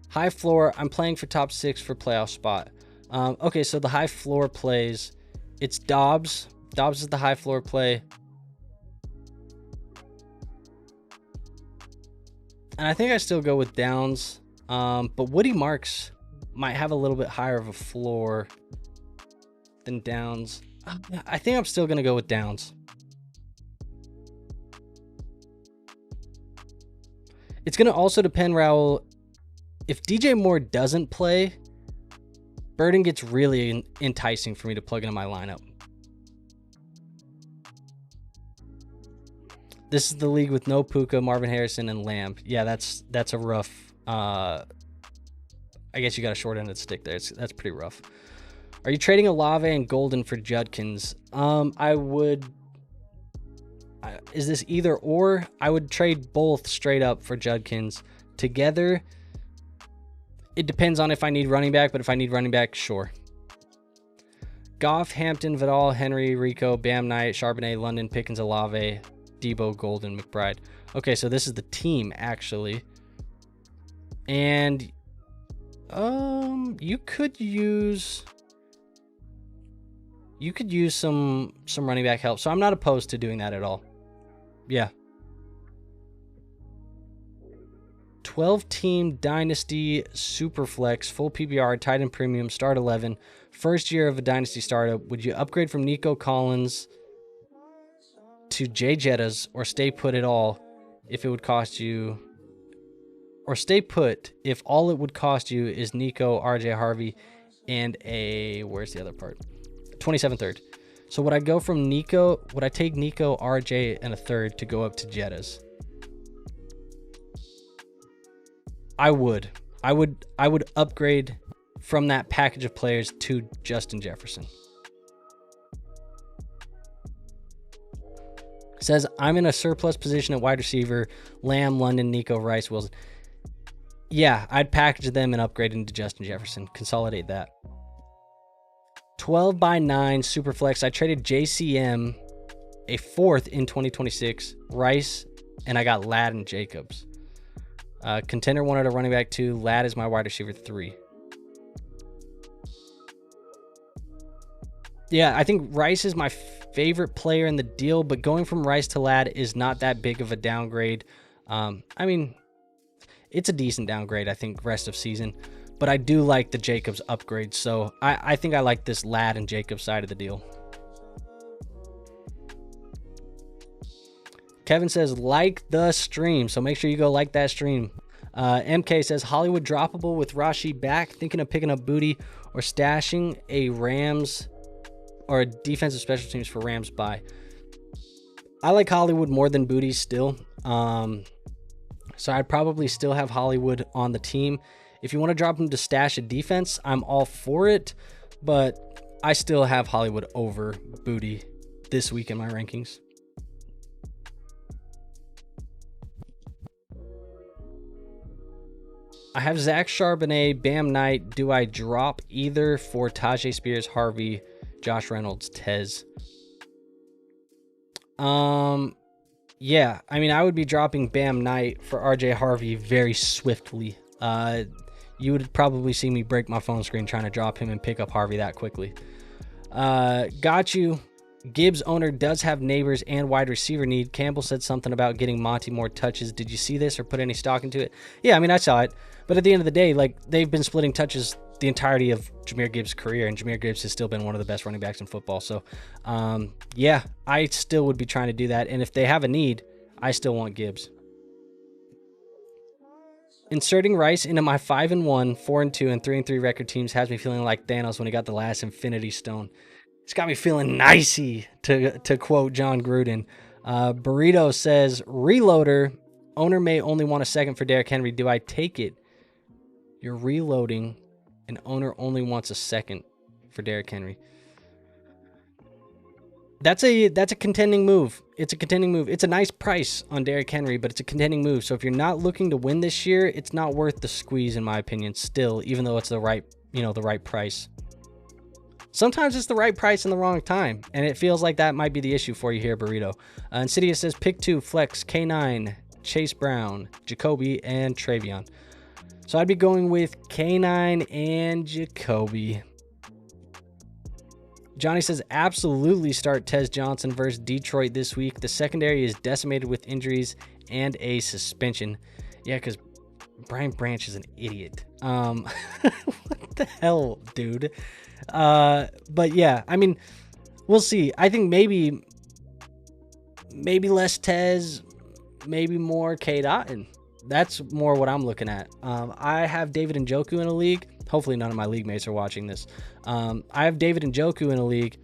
High floor, I'm playing for top 6 for playoff spot. Okay, so the high floor plays, it's Dobbs. Dobbs is the high floor play. And I think I still go with Downs. But Woody Marks might have a little bit higher of a floor than Downs. I think I'm still going to go with Downs. It's going to also depend, Raul. If DJ Moore doesn't play, Burden gets really enticing for me to plug into my lineup. This is the league with no Puka, Marvin Harrison, and Lamb. Yeah, that's a rough... I guess you got a short end of the stick there. That's pretty rough. Are you trading Olave and Golden for Judkins? I would... Is this either or? I would trade both straight up for Judkins. Together, it depends on if I need running back, but if I need running back, sure. Goff, Hampton, Vidal, Henry, Rico, Bam Knight, Charbonnet, London, Pickens, Olave, Debo, Golden, McBride. Okay, so this is the team, actually. And you could use some running back help. So I'm not opposed to doing that at all. Yeah. 12-team Dynasty Superflex, full PPR, tight end premium, start 11. First year of a Dynasty startup. Would you upgrade from Nico Collins to Jay Jettas or stay put at all if it would cost you... Or stay put if all it would cost you is Nico, RJ Harvey, and a... Where's the other part? 27 third. So would I go from Nico... Would I take Nico, RJ, and a third to go up to Jettas? I would upgrade from that package of players to Justin Jefferson. Says, I'm in a surplus position at wide receiver. Lamb, London, Nico, Rice, Wilson. Yeah, I'd package them and upgrade into Justin Jefferson. Consolidate that. 12 by 9 Superflex. I traded JCM, a fourth in 2026, Rice, and I got Ladd and Jacobs. Contender wanted a running back 2. Ladd is my wide receiver 3. Yeah, I think Rice is my favorite player in the deal, but going from Rice to Ladd is not that big of a downgrade. I mean, it's a decent downgrade, I think, rest of season. But I do like the Jacobs upgrade, so I think I like this Ladd and Jacobs side of the deal. Kevin says, like the stream, so make sure you go like that stream. MK says, Hollywood droppable with Rashi back. Thinking of picking up Booty or stashing a Rams or a defensive special teams for Rams buy. I like Hollywood more than Booty still. So I'd probably still have Hollywood on the team. If you want to drop him to stash a defense, I'm all for it. But I still have Hollywood over Booty this week in my rankings. I have Zach Charbonnet, Bam Knight. Do I drop either for Tajay Spears, Harvey, Josh Reynolds, Tez? Yeah, I mean, I would be dropping Bam Knight for RJ Harvey very swiftly. You would probably see me break my phone screen trying to drop him and pick up Harvey that quickly. Got you. Gibbs owner does have neighbors and wide receiver need. Campbell said something about getting Monty more touches. Did you see this or put any stock into it? Yeah, I mean, I saw it. But at the end of the day, like, they've been splitting touches the entirety of Jahmyr Gibbs' career, and Jahmyr Gibbs has still been one of the best running backs in football. So, yeah, I still would be trying to do that. And if they have a need, I still want Gibbs. Inserting Rice into my 5-1, 4-2, and 3-3 record teams has me feeling like Thanos when he got the last Infinity Stone. It's got me feeling nicey, to quote John Gruden. Burrito says, reloader, owner may only want a second for Derrick Henry. Do I take it? You're reloading, and owner only wants a second for Derrick Henry. That's a contending move. It's a contending move. It's a nice price on Derrick Henry, but it's a contending move. So if you're not looking to win this year, it's not worth the squeeze, in my opinion, still, even though it's the right price. Sometimes it's the right price in the wrong time, and it feels like that might be the issue for you here, Burrito. Insidious says, pick 2, flex, K9, Chase Brown, Jacoby, and Travion. So I'd be going with K9 and Jacoby. Johnny says, absolutely start Tez Johnson versus Detroit this week. The secondary is decimated with injuries and a suspension. Yeah, because Brian Branch is an idiot. What the hell, dude? But yeah, I mean, we'll see. I think maybe less Tez, maybe more K. Dotton. That's more what I'm looking at. I have David Njoku in a league. Hopefully none of my league mates are watching this. I have David Njoku in a league,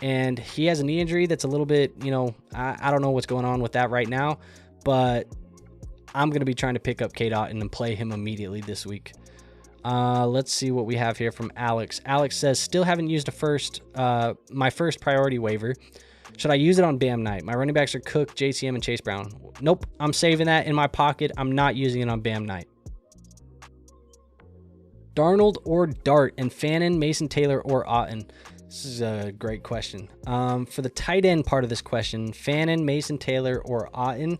and he has a knee injury that's a little bit, I don't know what's going on with that right now, but I'm going to be trying to pick up K. Dotton and play him immediately this week. Let's see what we have here from Alex. Alex says, still haven't used my first priority waiver. Should I use it on Bam Night? My running backs are Cook, JCM, and Chase Brown. Nope, I'm saving that in my pocket. I'm not using it on Bam Night. Darnold or Dart, and Fannin, Mason Taylor, or Otten? This is a great question. For the tight end part of this question, Fannin, Mason Taylor, or Otten,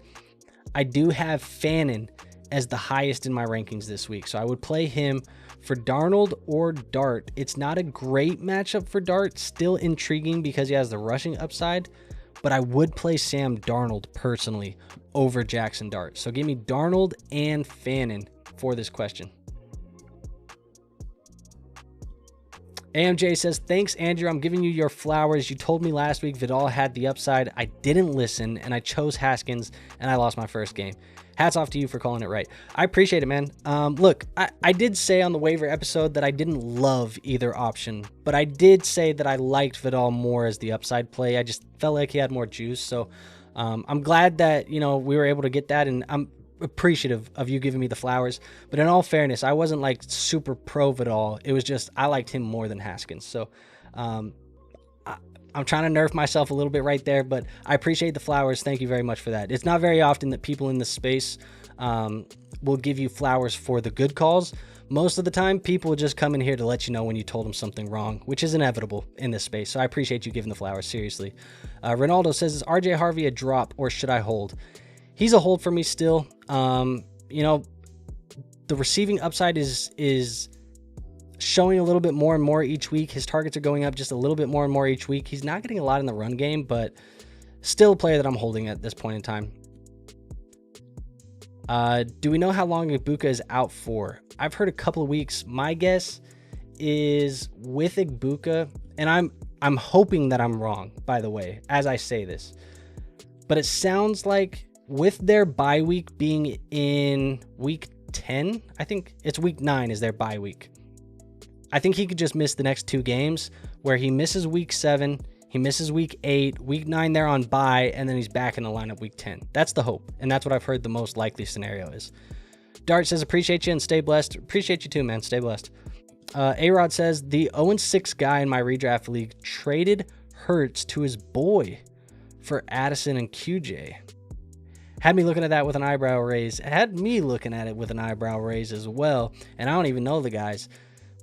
I do have Fannin as the highest in my rankings this week, so I would play him. For Darnold or Dart, it's not a great matchup for Dart. Still intriguing because he has the rushing upside, but I would play Sam Darnold personally over Jackson Dart. So give me Darnold and Fannin for this question. AMJ says, thanks, Andrew. I'm giving you your flowers. You told me last week Vidal had the upside. I didn't listen, and I chose Haskins, and I lost my first game. Hats off to you for calling it right. I appreciate it, man. Look, I did say on the waiver episode that I didn't love either option, but I did say that I liked Vidal more as the upside play. I just felt like he had more juice. So I'm glad that, we were able to get that, and I'm appreciative of you giving me the flowers. But in all fairness, I wasn't like super pro Vidal. It was just I liked him more than Haskins. So I'm trying to nerf myself a little bit right there, but I appreciate the flowers. Thank you very much for that. It's not very often that people in this space will give you flowers for the good calls. Most of the time, people will just come in here to let you know when you told them something wrong, which is inevitable in this space. So I appreciate you giving the flowers, seriously. Ronaldo says, is RJ Harvey a drop or should I hold? He's a hold for me still. The receiving upside is showing a little bit more and more each week. His targets are going up just a little bit more and more each week. He's not getting a lot in the run game, but still a player that I'm holding at this point in time. Do we know how long Ibuka is out for? I've heard a couple of weeks. My guess is with Ibuka, and I'm hoping that I'm wrong, by the way, as I say this, but it sounds like with their bye week being in week 10, I think it's week 9 is their bye week. I think he could just miss the next 2 games where he misses week 7, he misses week 8, week 9 they're on bye, and then he's back in the lineup week 10. That's the hope, and that's what I've heard the most likely scenario is. Dart says, appreciate you and stay blessed. Appreciate you too, man. Stay blessed. A-Rod says, the 0-6 guy in my redraft league traded Hurts to his boy for Addison and QJ. Had me looking at that with an eyebrow raise. Had me looking at it with an eyebrow raise as well, and I don't even know the guys.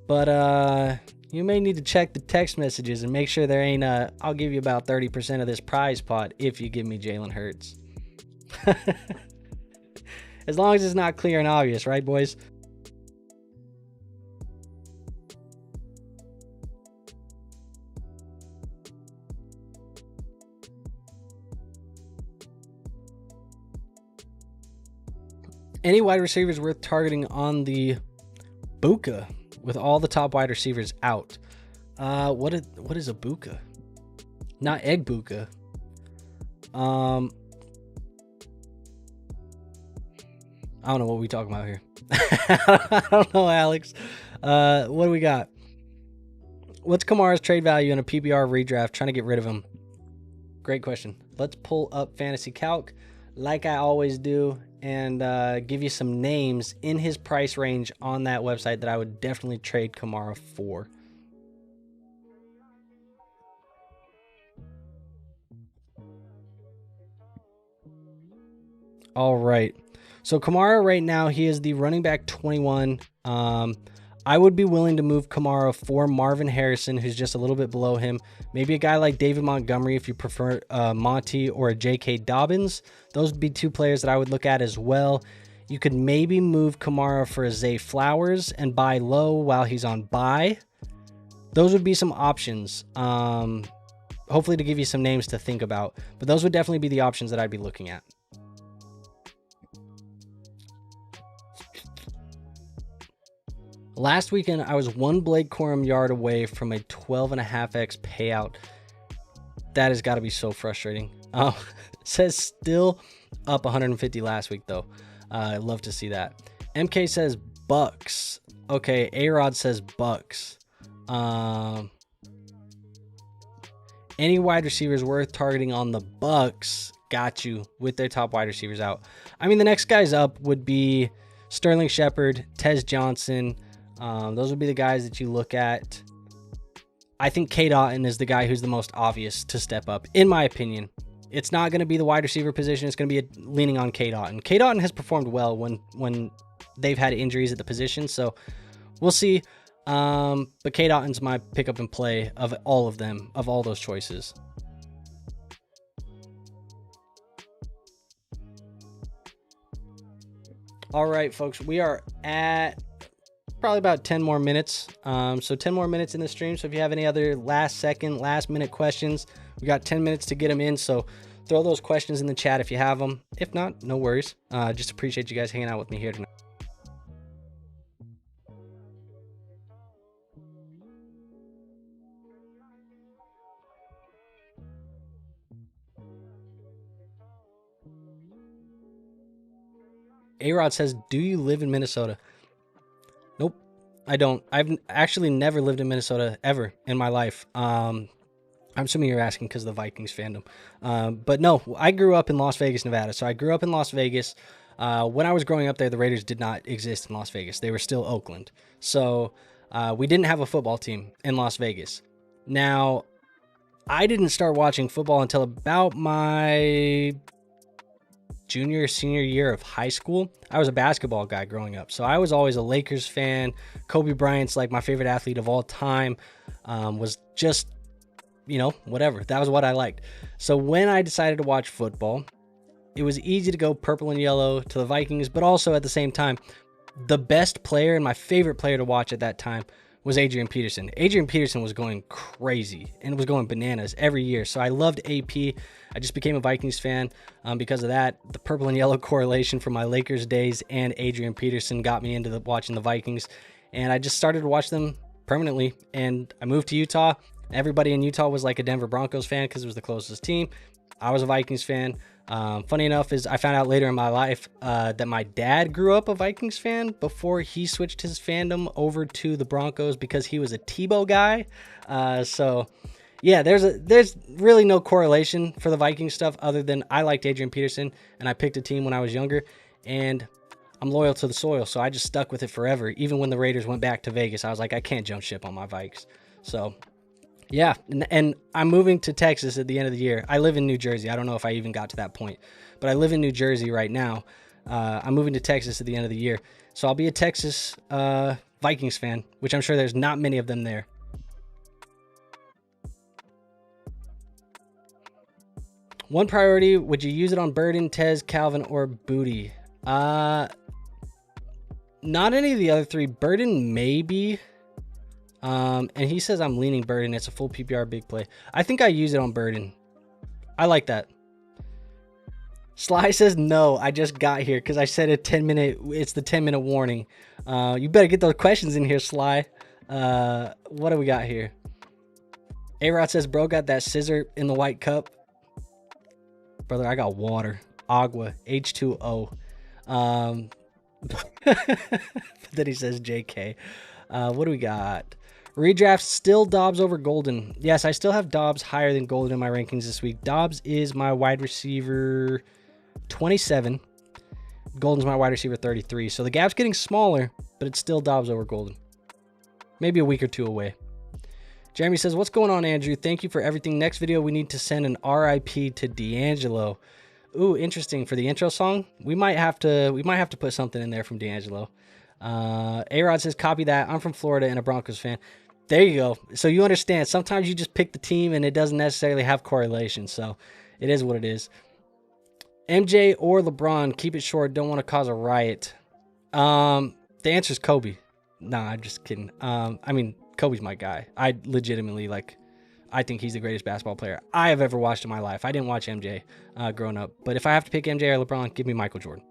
But you may need to check the text messages and make sure there ain't I'll give you about 30% of this prize pot if you give me Jalen Hurts. As long as it's not clear and obvious, right, boys? Any wide receivers worth targeting on the Buka with all the top wide receivers out? What is a Buka? Not egg Buka. I don't know what we talking about here. I don't know, Alex. What do we got? What's Kamara's trade value in a PPR redraft? Trying to get rid of him. Great question. Let's pull up Fantasy Calc like I always do and give you some names in his price range on that website that I would definitely trade Kamara for. All right. So Kamara right now, he is the running back 21. I would be willing to move Kamara for Marvin Harrison, who's just a little bit below him. Maybe a guy like David Montgomery if you prefer Monty, or a J.K. Dobbins. Those would be two players that I would look at as well. You could maybe move Kamara for a Zay Flowers and buy low while he's on bye. Those would be some options. Hopefully to give you some names to think about. But those would definitely be the options that I'd be looking at. Last weekend, I was one Blake Corum yard away from a 12.5x payout. That has got to be so frustrating. It says still up 150 last week, though. I'd love to see that. MK says Bucks. Okay, A-Rod says Bucks. Any wide receivers worth targeting on the Bucks? Got you, with their top wide receivers out. I mean, the next guys up would be Sterling Shepard, Tez Johnson. Those would be the guys that you look at. I think K. Dotton is the guy who's the most obvious to step up, in my opinion. It's not going to be the wide receiver position. It's going to be leaning on K. Dotton. K. Dotton has performed well when they've had injuries at the position, so we'll see. But K. Dotton's my pick up and play of all of them, of all those choices. All right, folks, we are at probably about 10 more minutes. So 10 more minutes in the stream. So if you have any other last minute questions, we got 10 minutes to get them in. So throw those questions in the chat if you have them. If not, no worries. Just appreciate you guys hanging out with me here tonight. A-Rod says, do you live in Minnesota? Nope, I don't. I've actually never lived in Minnesota ever in my life. I'm assuming you're asking because of the Vikings fandom. But no, I grew up in Las Vegas, Nevada. So I grew up in Las Vegas. When I was growing up there, the Raiders did not exist in Las Vegas. They were still Oakland. So we didn't have a football team in Las Vegas. Now, I didn't start watching football until about my junior, senior year of high school. I was a basketball guy growing up. So I was always a Lakers fan. Kobe Bryant's like my favorite athlete of all time. Was just, you know, whatever. That was what I liked. So when I decided to watch football, it was easy to go purple and yellow to the Vikings, but also at the same time, the best player and my favorite player to watch at that time was Adrian Peterson. Adrian Peterson was going crazy and was going bananas every year. So I loved AP. I just became a Vikings fan because of that. The purple and yellow correlation from my Lakers days and Adrian Peterson got me into watching the Vikings. And I just started to watch them permanently. And I moved to Utah. Everybody in Utah was like a Denver Broncos fan because it was the closest team. I was a Vikings fan. Funny enough is I found out later in my life that my dad grew up a Vikings fan before he switched his fandom over to the Broncos because he was a Tebow guy. So yeah, there's really no correlation for the Vikings stuff other than I liked Adrian Peterson and I picked a team when I was younger and I'm loyal to the soil. So I just stuck with it forever. Even when the Raiders went back to Vegas, I was like, I can't jump ship on my Vikes. So yeah, and I'm moving to Texas at the end of the year. I live in New Jersey. I don't know if I even got to that point, but I live in New Jersey right now. I'm moving to Texas at the end of the year. So I'll be a Texas Vikings fan, which I'm sure there's not many of them there. One priority, would you use it on Burden, Tez, Calvin, or Booty? Not any of the other three. Burden, maybe. And he says I'm leaning Burden. It's a full PPR big play. I think I use it on Burden. I like that. Sly says no. I just got here because I said it's the 10-minute warning. You better get those questions in here, Sly. What do we got here? A-Rod says, bro got that scissor in the white cup. Brother, I got water, agua, H2O. Then he says JK. What do we got? Redraft still Dobbs over Golden. Yes, I still have Dobbs higher than Golden in my rankings this week. Dobbs is my wide receiver 27. Golden's my wide receiver 33. So the gap's getting smaller, but it's still Dobbs over Golden. Maybe a week or two away. Jeremy says, what's going on, Andrew? Thank you for everything. Next video, we need to send an RIP to D'Angelo. Ooh, interesting. For the intro song, we might have to put something in there from D'Angelo. A-Rod says, copy that. I'm from Florida and a Broncos fan. There you go. So you understand. Sometimes you just pick the team and it doesn't necessarily have correlation. So it is what it is. MJ or LeBron, keep it short. Don't want to cause a riot. The answer is Kobe. Nah, I'm just kidding. I mean, Kobe's my guy. I legitimately, I think he's the greatest basketball player I have ever watched in my life. I didn't watch MJ growing up. But if I have to pick MJ or LeBron, give me Michael Jordan.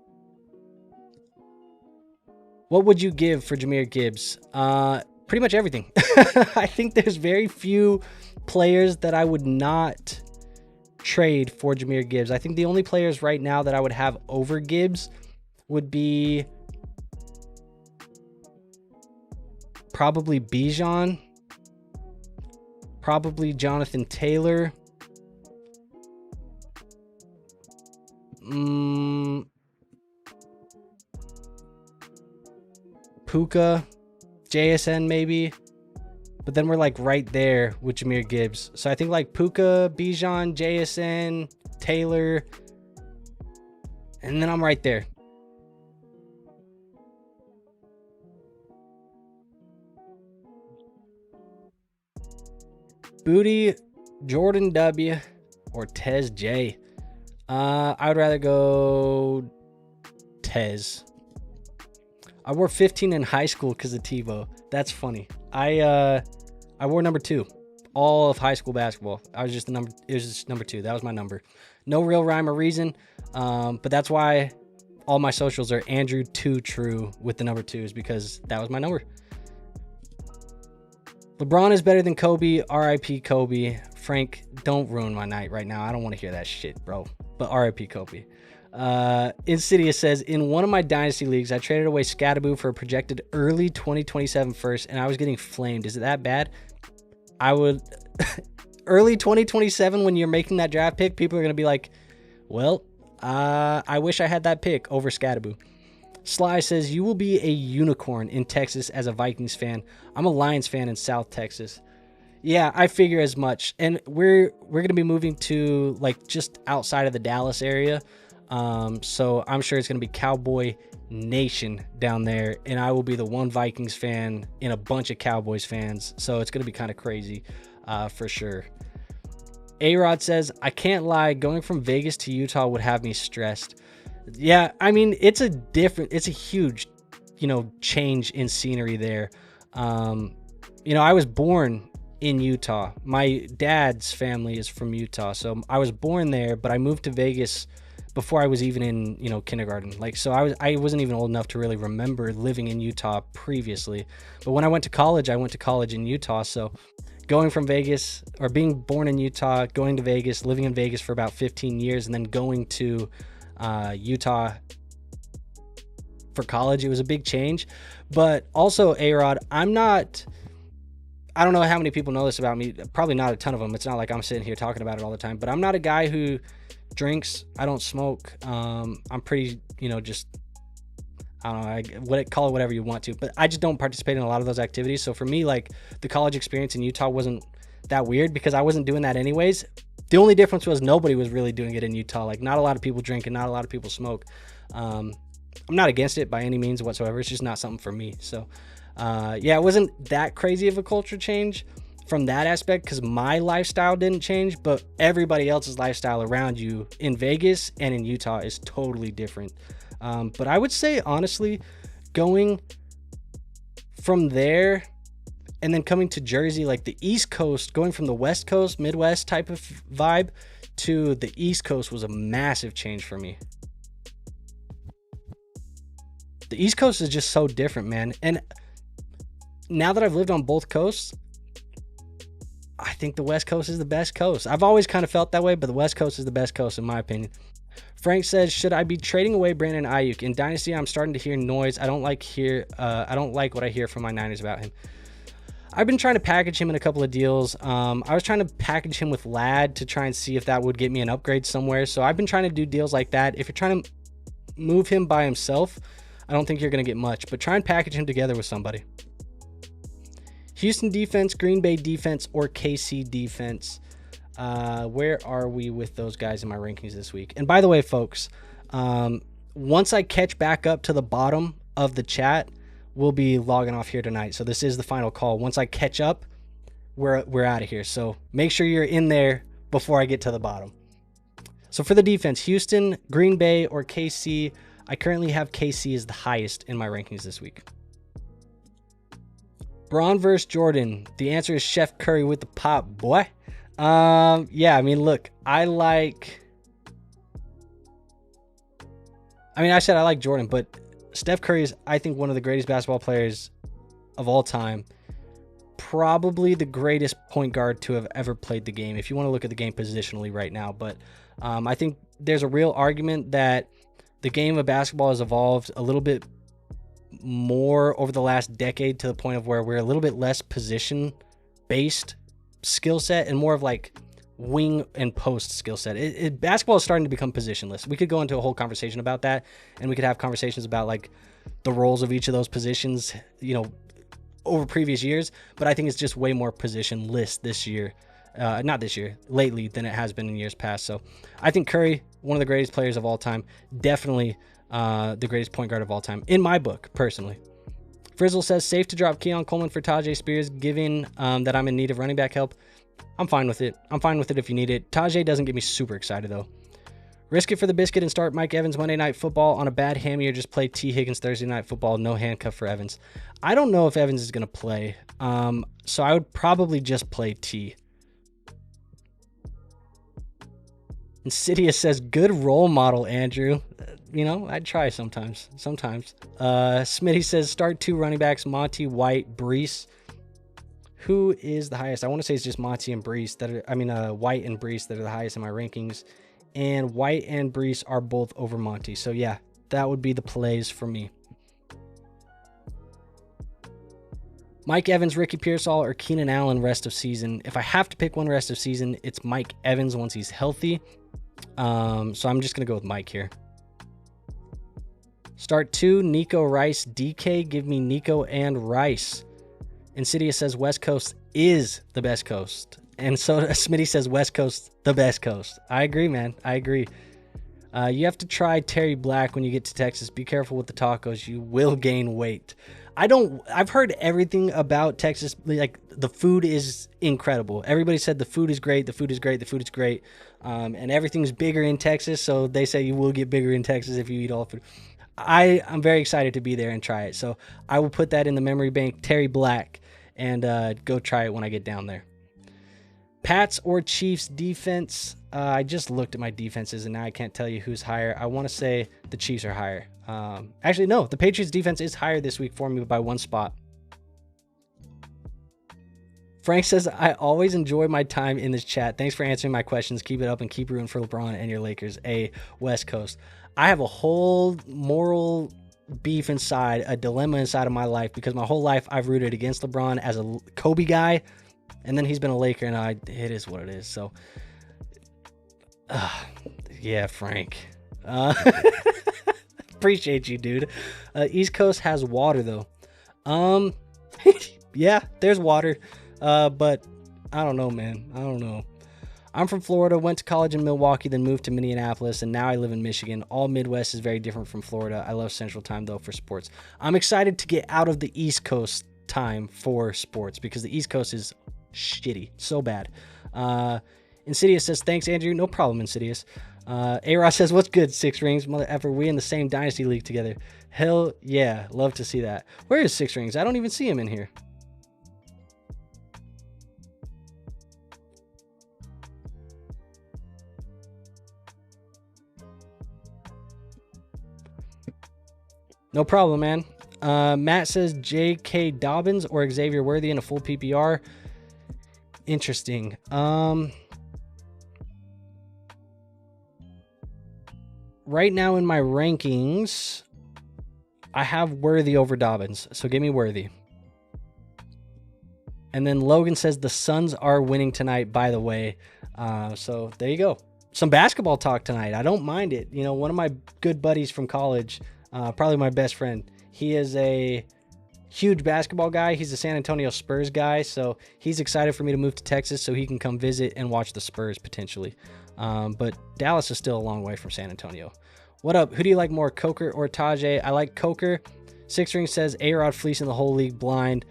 What would you give for Jahmyr Gibbs? Pretty much everything. I think there's very few players that I would not trade for Jahmyr Gibbs. I think the only players right now that I would have over Gibbs would be probably Bijan, probably Jonathan Taylor, Puka, JSN maybe. But then we're right there with Jahmyr Gibbs. So I think Puka, Bijan, JSN, Taylor. And then I'm right there. Booty, Jordan W, or Tez J. I would rather go Tez. I wore 15 in high school because of TiVo. That's funny. I wore number 2 all of high school basketball. It was just number 2. That was my number. No real rhyme or reason. But that's why all my socials are Andrew2True with the number 2 is because that was my number. LeBron is better than Kobe. RIP Kobe. Frank, don't ruin my night right now. I don't want to hear that shit, bro. But RIP Kobe. Insidious says, in one of my dynasty leagues, I traded away Scattaboo for a projected early 2027 first, and I was getting flamed. Is it that bad? I would early 2027 when you're making that draft pick, people are going to be like, well, I wish I had that pick over Scattaboo. Sly says, you will be a unicorn in Texas as a Vikings fan. I'm a Lions fan in South Texas. Yeah, I figure as much. And we're going to be moving to just outside of the Dallas area. So I'm sure it's going to be Cowboy Nation down there, and I will be the one Vikings fan in a bunch of Cowboys fans. So it's going to be kind of crazy, for sure. A-Rod says, I can't lie, going from Vegas to Utah would have me stressed. Yeah, I mean, it's a huge, change in scenery there. I was born in Utah. My dad's family is from Utah. So I was born there, but I moved to Vegas before I was even in, kindergarten. So I wasn't even old enough to really remember living in Utah previously. But when I went to college in Utah. So going from Vegas, or being born in Utah, going to Vegas, living in Vegas for about 15 years, and then going to Utah for college, it was a big change. But also, A-Rod, I don't know how many people know this about me. Probably not a ton of them. It's not like I'm sitting here talking about it all the time. But I'm not a guy who drinks. I don't smoke. I'm pretty, just, I don't know, call it whatever you want to. But I just don't participate in a lot of those activities. So for me, the college experience in Utah wasn't that weird because I wasn't doing that anyways. The only difference was nobody was really doing it in Utah. Not a lot of people drink and not a lot of people smoke. I'm not against it by any means whatsoever. It's just not something for me. So yeah, it wasn't that crazy of a culture change from that aspect because my lifestyle didn't change, but everybody else's lifestyle around you in Vegas and in Utah is totally different. But I would say, honestly, going from there and then coming to Jersey, the East Coast, going from the West Coast, Midwest type of vibe to the East Coast was a massive change for me. The East Coast is just so different, man. And now that I've lived on both coasts, I think the West Coast is the best coast. I've always kind of felt that way, but the West Coast is the best coast in my opinion. Frank says, should I be trading away Brandon Ayuk? In Dynasty, I'm starting to hear noise. I don't like what I hear from my Niners about him. I've been trying to package him in a couple of deals. I was trying to package him with Lad to try and see if that would get me an upgrade somewhere. So I've been trying to do deals like that. If you're trying to move him by himself, I don't think you're going to get much, but try and package him together with somebody. Houston defense, Green Bay defense, or KC defense. Where are we with those guys in my rankings this week? And by the way, folks, once I catch back up to the bottom of the chat, we'll be logging off here tonight. So this is the final call. Once I catch up, we're out of here. So make sure you're in there before I get to the bottom. So for the defense, Houston, Green Bay, or KC, I currently have KC as the highest in my rankings this week. Braun versus Jordan. The answer is Chef Curry with the pop, boy. Yeah, I mean, look, I said I like Jordan, but Steph Curry is, I think, one of the greatest basketball players of all time. Probably the greatest point guard to have ever played the game, if you want to look at the game positionally right now. But I think there's a real argument that the game of basketball has evolved a little bit more over the last decade to the point of where we're a little bit less position-based skill set and more of like wing and post skill set. Basketball is starting to become positionless. We could go into a whole conversation about that, and we could have conversations about like the roles of each of those positions, you know, over previous years. But I think it's just way more positionless this year. Not this year, lately, than it has been in years past. So I think Curry, one of the greatest players of all time, definitely the greatest point guard of all time, in my book, personally. Frizzle says, safe to drop Keon Coleman for Tajay Spears, given that I'm in need of running back help. I'm fine with it. I'm fine with it if you need it. Tajay doesn't get me super excited, though. Risk it for the biscuit and start Mike Evans Monday Night Football on a bad hammy, or just play T. Higgins Thursday Night Football. No handcuff for Evans. I don't know if Evans is going to play, so I would probably just play T. Insidious says, good role model, Andrew. You know, I'd try sometimes. Smitty says, start 2 running backs, Monty, White, Brees. Who is the highest? I want to say it's just Monty and Brees White and Brees that are the highest in my rankings. And White and Brees are both over Monty. So yeah, that would be the plays for me. Mike Evans, Ricky Pearsall, or Keenan Allen rest of season. If I have to pick one rest of season, it's Mike Evans once he's healthy. So I'm just going to go with Mike here. Start 2, Nico, Rice, DK. Give me Nico and Rice. Insidious says West Coast is the best coast. And so Smitty says West Coast, the best coast. I agree, man. I agree. You have to try Terry Black when you get to Texas. Be careful with the tacos. You will gain weight. I've heard everything about Texas. Like, the food is incredible. Everybody said the food is great. The food is great. The food is great. And everything's bigger in Texas. So they say you will get bigger in Texas if you eat all the food. I'm very excited to be there and try it. So I will put that in the memory bank, Terry Black, and go try it when I get down there. Pats or Chiefs defense. I just looked at my defenses and now I can't tell you who's higher. I want to say the Chiefs are higher. Actually, no, the Patriots defense is higher this week for me by 1 spot. Frank says, I always enjoy my time in this chat. Thanks for answering my questions. Keep it up and keep rooting for LeBron and your Lakers. A West Coast. I have a whole moral beef inside, a dilemma inside of my life, because my whole life I've rooted against LeBron as a Kobe guy, and then he's been a Laker, and it is what it is. So, yeah, Frank. Appreciate you, dude. East Coast has water, though. Yeah, there's water, but I don't know, man. I don't know. I'm from Florida, went to college in Milwaukee, then moved to Minneapolis, and now I live in Michigan. All Midwest is very different from Florida. I love Central Time, though, for sports. I'm excited to get out of the East Coast time for sports, because the East Coast is shitty. So bad. Insidious says, thanks, Andrew. No problem, Insidious. A-Ross says, what's good, Six Rings? Mother effer, we in the same Dynasty League together. Hell yeah. Love to see that. Where is Six Rings? I don't even see him in here. No problem, man. Matt says J.K. Dobbins or Xavier Worthy in a full PPR. Interesting. Right now in my rankings, I have Worthy over Dobbins. So give me Worthy. And then Logan says the Suns are winning tonight, by the way. So there you go. Some basketball talk tonight. I don't mind it. You know, one of my good buddies from college, probably my best friend, he is a huge basketball guy. He's a San Antonio Spurs guy. So he's excited for me to move to Texas so he can come visit and watch the Spurs potentially. But Dallas is still a long way from San Antonio. What up? Who do you like more, Coker or Tajay? I like Coker. Six Ring says A-Rod fleecing the whole league blind.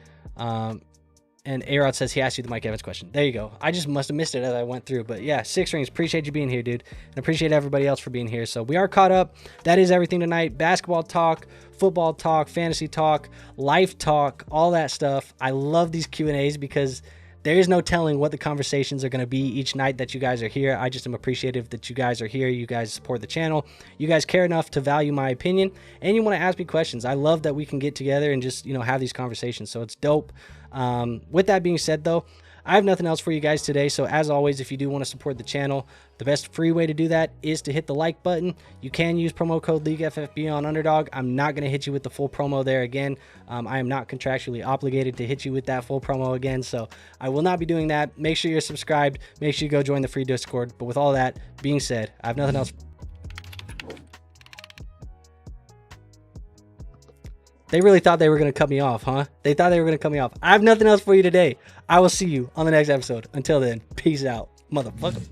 And A-Rod says he asked you the Mike Evans question. There you go. I just must have missed it as I went through. But yeah, Six Rings, appreciate you being here, dude. And appreciate everybody else for being here. So we are caught up. That is everything tonight. Basketball talk, football talk, fantasy talk, life talk, all that stuff. I love these Q&As because there is no telling what the conversations are going to be each night that you guys are here. I just am appreciative that you guys are here. You guys support the channel. You guys care enough to value my opinion. And you want to ask me questions. I love that we can get together and just, you know, have these conversations. So it's dope. With that being said, though, I have nothing else for you guys today. So as always, if you do want to support the channel, the best free way to do that is to hit the like button. You can use promo code LeagueFFB on Underdog. I'm not going to hit you with the full promo there again. I am not contractually obligated to hit you with that full promo again. So I will not be doing that. Make sure you're subscribed. Make sure you go join the free Discord. But with all that being said, I have nothing else. They really thought they were going to cut me off, huh? They thought they were going to cut me off. I have nothing else for you today. I will see you on the next episode. Until then, peace out, motherfucker.